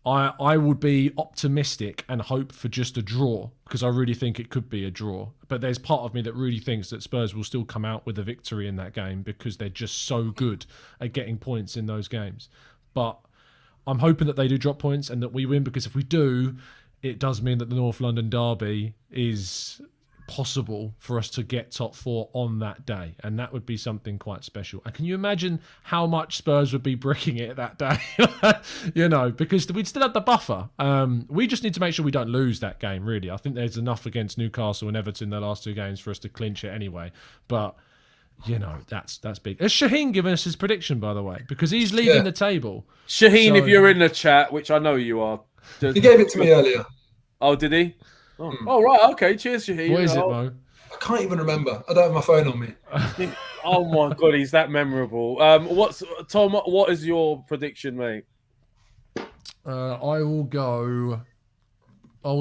I would be optimistic and hope for just a draw, because I really think it could be a draw. But there's part of me that really thinks that Spurs will still come out with a victory in that game, because they're just so good at getting points in those games. But I'm hoping that they do drop points and that we win, because if we do, it does mean that the North London derby is possible for us to get top 4 on that day, and that would be something quite special. And can you imagine how much Spurs would be bricking it that day? Because we'd still have the buffer. We just need to make sure we don't lose that game, really. I think there's enough against Newcastle and Everton in the last 2 games for us to clinch it anyway. But that's big. Has Sahin given us his prediction, by the way? Because he's leading the table. Sahin, if you're in the chat, which I know you are. He gave it to me earlier. Oh, did he? Oh, right. Okay. Cheers, Sahin. What is it, Mo? I can't even remember. I don't have my phone on me. Oh my God, he's that memorable. Tom? What is your prediction, mate? I will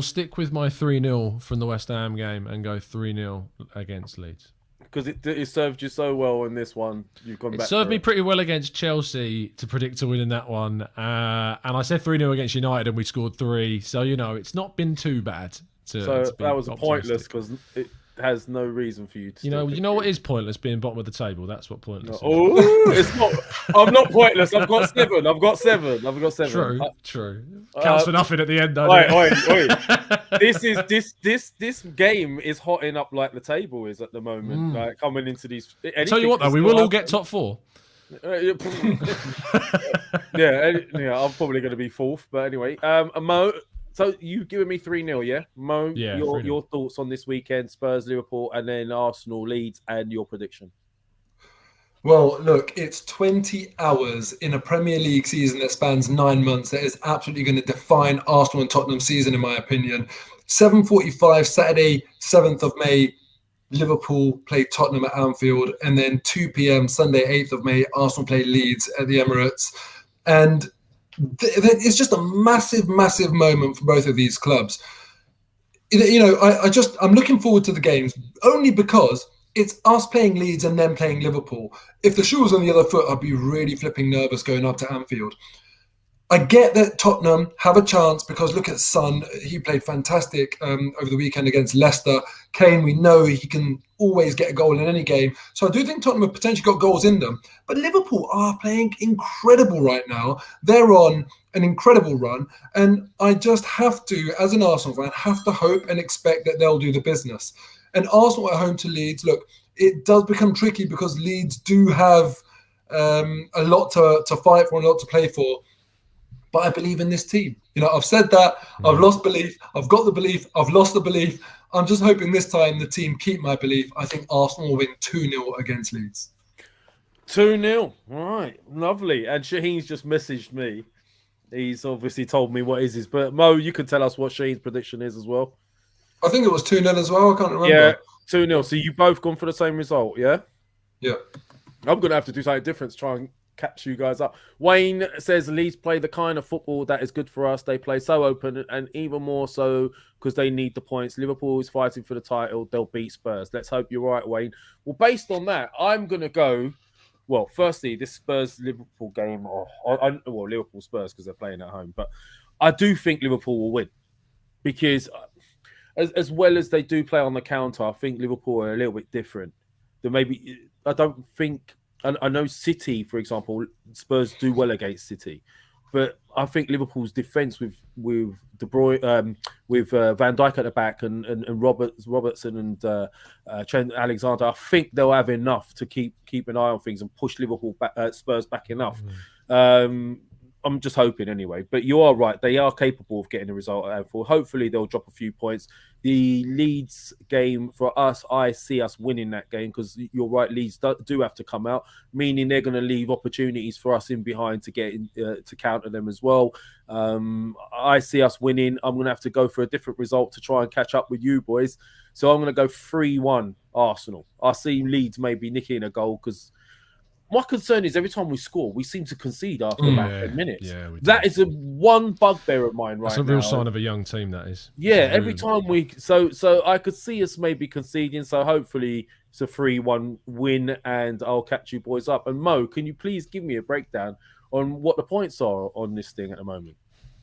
stick with my 3-0 from the West Ham game and go 3-0 against Leeds. Because it served you so well in this one. You've gone back. It served me pretty well against Chelsea to predict a win in that one. And I said 3-0 against United and we scored 3. So, it's not been too bad. That was pointless because it has no reason for you to. You know what is pointless? Being bottom of the table. That's what pointless is. Oh, it's not. I'm not pointless. I've got 7. True. Counts for nothing at the end. Wait. This game is hotting up like the table is at the moment. Like coming into these. Tell you what, though, we will all get top 4. Yeah. I'm probably going to be 4th, but anyway, Mo. So you've given me 3-0, yeah? Mo, your thoughts on this weekend, Spurs, Liverpool, and then Arsenal, Leeds, and your prediction? Well, look, it's 20 hours in a Premier League season that spans 9 months that is absolutely going to define Arsenal and Tottenham season, in my opinion. 7:45 Saturday, 7th of May, Liverpool play Tottenham at Anfield, and then 2 p.m. Sunday, 8th of May, Arsenal play Leeds at the Emirates. And it's just a massive, massive moment for both of these clubs. I'm looking forward to the games only because it's us playing Leeds and them playing Liverpool. If the shoe was on the other foot, I'd be really flipping nervous going up to Anfield. I get that Tottenham have a chance because look at Son. He played fantastic over the weekend against Leicester. Kane, we know he can always get a goal in any game. So I do think Tottenham have potentially got goals in them. But Liverpool are playing incredible right now. They're on an incredible run. And I just have to, as an Arsenal fan, have to hope and expect that they'll do the business. And Arsenal at home to Leeds, look, it does become tricky because Leeds do have a lot to fight for and a lot to play for. But I believe in this team. I've said that. I've lost belief. I've got the belief. I've lost the belief. I'm just hoping this time the team keep my belief. I think Arsenal will win 2-0 against Leeds. 2-0. All right. Lovely. And Shaheen's just messaged me. He's obviously told me what is his. But Mo, you can tell us what Shaheen's prediction is as well. I think it was 2-0 as well. I can't remember. Yeah, 2-0. So you both gone for the same result, yeah? Yeah. I'm going to have to do something different to try and catch you guys up. Wayne says Leeds play the kind of football that is good for us. They play so open and even more so because they need the points. Liverpool is fighting for the title. They'll beat Spurs. Let's hope you're right, Wayne. Well, based on that, I'm going to go. Well, firstly, this Spurs-Liverpool game, Liverpool-Spurs because they're playing at home. But I do think Liverpool will win because as well as they do play on the counter, I think Liverpool are a little bit different. I don't think. And I know City, for example, Spurs do well against City, but I think Liverpool's defence with De Bruyne, with Van Dijk at the back and Robertson and Trent Alexander, I think they'll have enough to keep an eye on things and push Liverpool back, Spurs back enough. I'm just hoping anyway. But you are right; they are capable of getting a result at Anfield. Hopefully, they'll drop a few points. The Leeds game for us, I see us winning that game because you're right. Leeds do have to come out, meaning they're going to leave opportunities for us in behind to get in, to counter them as well. I see us winning. I'm going to have to go for a different result to try and catch up with you boys. So I'm going to go 3-1 Arsenal. I see Leeds maybe nicking a goal because. My concern is every time we score, we seem to concede after about 10 minutes. Yeah, that is one bugbear of mine right now. That's a real sign of a young team, that is. Yeah, every time we... So I could see us maybe conceding, so hopefully it's a 3-1 win and I'll catch you boys up. And Mo, can you please give me a breakdown on what the points are on this thing at the moment?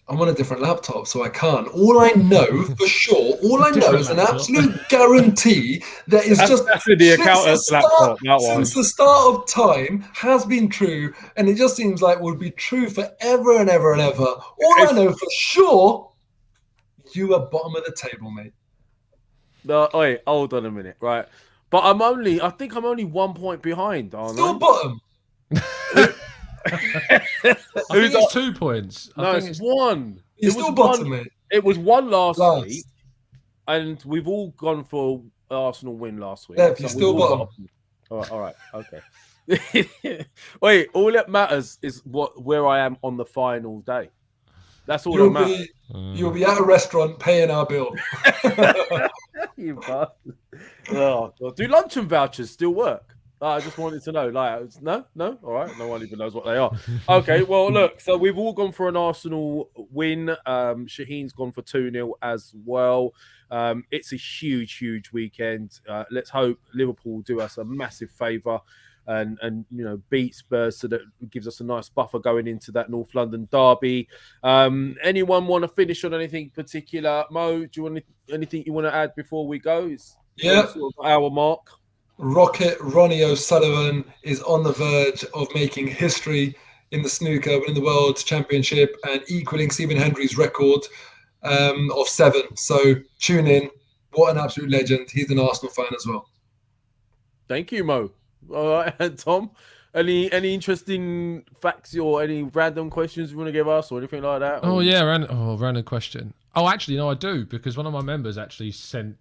I'm on a different laptop, so I can't. All I know for sure, is an absolute guarantee that is that's the accountant's laptop. Since the start of time has been true, and it just seems like would be true forever and ever and ever. All I know for sure, you are bottom of the table, mate. No, wait, hold on a minute, right? But I think I'm only 1 point behind, aren't Still I? bottom. I think it's 2 points. No, it's one. You're It still was bottom, one. mate. It was one last Last. week, and we've all gone for Arsenal win last week. Lev, you're we've still all bottom. all right, okay. Wait, all that matters is where I am on the final day. That's all that matters. You'll be at a restaurant paying our bill. You bastard. Oh, God. Do luncheon vouchers still work? I just wanted to know. Like, no, all right. No one even knows what they are. Okay, well, look. So we've all gone for an Arsenal win. Shaheen's gone for 2-0 as well. It's a huge weekend. Let's hope Liverpool do us a massive favour and beat Spurs, so that gives us a nice buffer going into that North London derby. Anyone want to finish on anything particular? Mo, do you want anything you want to add before we go? It's sort of hour mark. Rocket Ronnie O'Sullivan is on the verge of making history in the snooker, in the World Championship, and equaling Stephen Hendry's record of 7. So tune in. What an absolute legend. He's an Arsenal fan as well. Thank you, Mo. All right, and Tom, any interesting facts or any random questions you want to give us or anything like that? Oh, yeah, random question. Oh, actually, no, I do, because one of my members actually sent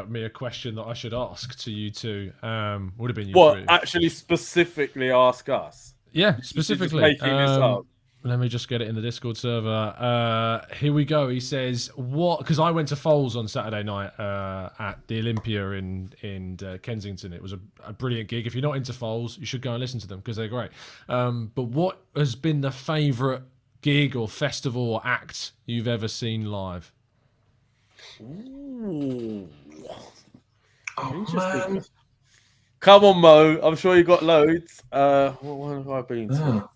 me a question that I should ask to you two. Would have been you. What, actually specifically ask us? Yeah, specifically. Making this up. Let me just get it in the Discord server. Here we go. He says, what? Because I went to Foles on Saturday night at the Olympia in Kensington. It was a brilliant gig. If you're not into Foles, you should go and listen to them because they're great. But what has been the favourite gig or festival or act you've ever seen live? Ooh. Oh, man. Come on, Mo. I'm sure you got loads. What have I been to?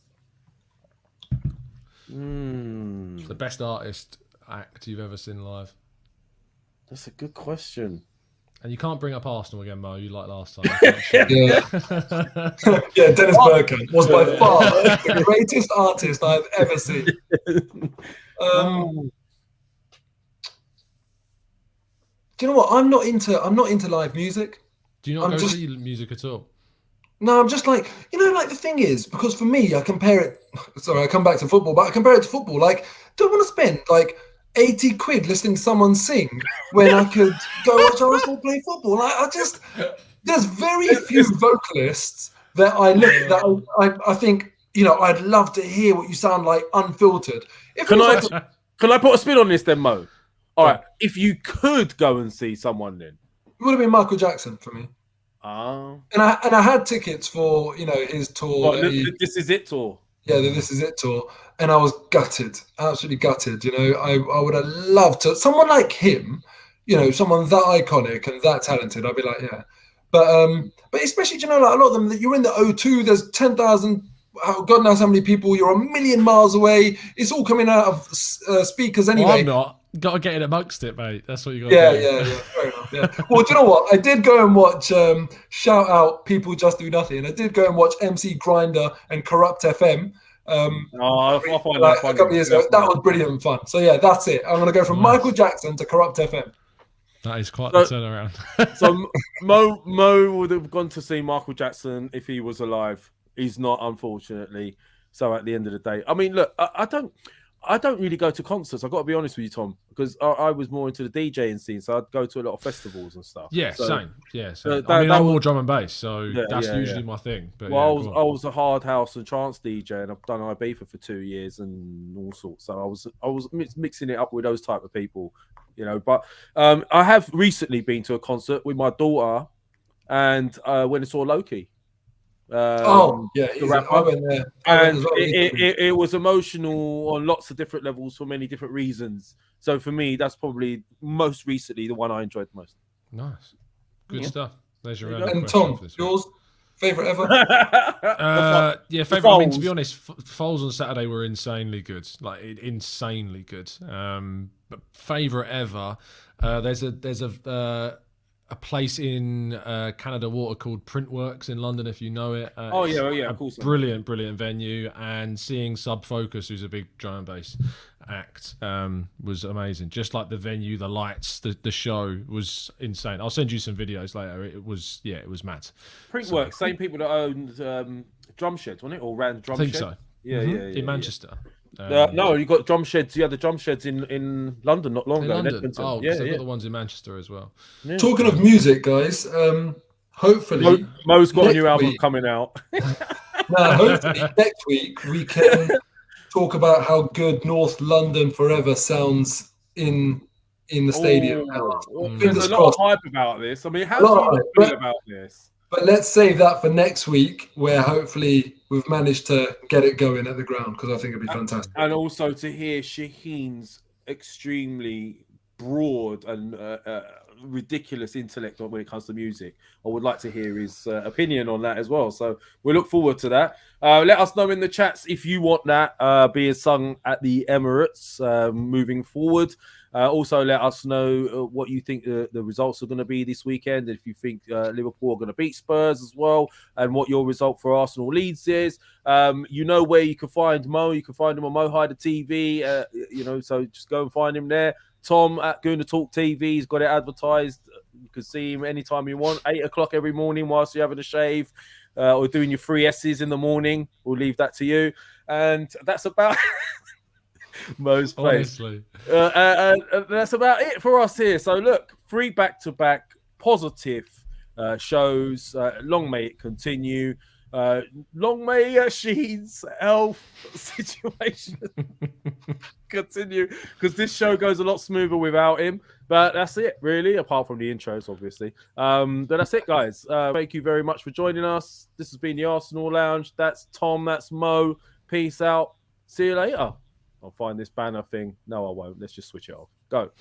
The best artist act you've ever seen live? That's a good question. And you can't bring up Arsenal again, Mo. You like last time. Yeah, Dennis Bergkamp was by far the greatest artist I've ever seen. Do you know what? I'm not into live music. Do you not go see music at all? No, I'm just like, like the thing is, because for me, I compare it. Sorry, I come back to football, but I compare it to football. Like, do I want to spend like 80 quid listening to someone sing when I could go watch Arsenal play football? Like, there's very few vocalists that I think, I'd love to hear what you sound like unfiltered. Can I put a spin on this then, Mo? All right, if you could go and see someone, then it would have been Michael Jackson for me. Oh. And I had tickets for his tour. This Is It tour. Yeah, the This Is It tour, and I was gutted, absolutely gutted. I would have loved to someone like him, someone that iconic and that talented. I'd be like, yeah, but especially like a lot of them that you're in the O2. There's 10,000. God knows how many people. You're a million miles away. It's all coming out of speakers anyway. Well, I'm not. Got to get in amongst it, mate. That's what you got to do. Yeah, fair enough. Yeah. Well, do you know what? I did go and watch shout out People Just Do Nothing. I did go and watch MC Grinder and Corrupt FM. I find a couple of years ago. That was brilliant fun. So yeah, that's it. I'm gonna go from Michael Jackson to Corrupt FM. That is quite the turnaround. So Mo would have gone to see Michael Jackson if he was alive. He's not, unfortunately. So at the end of the day, I mean, look, I don't really go to concerts. I've got to be honest with you, Tom, because I was more into the DJing scene, so I'd go to a lot of festivals and stuff. Yeah, so, same. Yeah, same. I'm more drum and bass, so that's usually my thing. But I was a hard house and trance DJ, and I've done Ibiza for 2 years and all sorts. So I was mixing it up with those type of people, But I have recently been to a concert with my daughter, and when I saw Loki. I went there. And it was emotional on lots of different levels for many different reasons. So for me, that's probably most recently the one I enjoyed the most. Nice. Good stuff. There's your round. And Tom, yours? Favourite ever? Favourite. I mean, to be honest, Foles on Saturday were insanely good. Like, insanely good. But favourite ever, there's a a place in Canada Water called Printworks in London, if you know it. Oh yeah, of course. Brilliant venue, and seeing Sub Focus, who's a big drum and bass act, was amazing. Just like the venue, the lights, the show was insane. I'll send you some videos later. It was mad. Printworks, same people that owned Drum Sheds, wasn't it, or ran Drum I think Shed? so. Yeah, in Manchester. No, you got drum sheds. You had the drum sheds in London not long ago. London. Edmonton. Oh, because they've got the ones in Manchester as well. Yeah. Talking of music, guys, hopefully Mo's got a new next album week- coming out. hopefully next week we can talk about how good North London Forever sounds in the stadium. There's Fingers a lot of crossed. hype about this. I mean, how A lot do of you hype, feel about this? But let's save that for next week, where hopefully we've managed to get it going at the ground, because I think it'd be fantastic. And also to hear Shaheen's extremely broad and ridiculous intellect when it comes to music. I would like to hear his opinion on that as well. So we look forward to that. Let us know in the chats if you want that being sung at the Emirates moving forward. Also, let us know what you think the results are going to be this weekend. If you think Liverpool are going to beat Spurs as well, and what your result for Arsenal Leeds is. You know where you can find Mo. You can find him on Mo Hyder TV. So just go and find him there. Tom at Gooner Talk TV. He's got it advertised. You can see him anytime you want. 8 o'clock every morning whilst you're having a shave or doing your 3 S's in the morning. We'll leave that to you. And that's about Mo's face. Honestly. That's about it for us here. So look, 3 back-to-back positive shows. Long may it continue. Long may Sheen's health situation continue, because this show goes a lot smoother without him. But that's it, really, apart from the intros, obviously. But that's it, guys. Thank you very much for joining us. This has been the Arsenal Lounge. That's Tom. That's Mo. Peace out. See you later. I'll find this banner thing. No, I won't. Let's just switch it off. Go.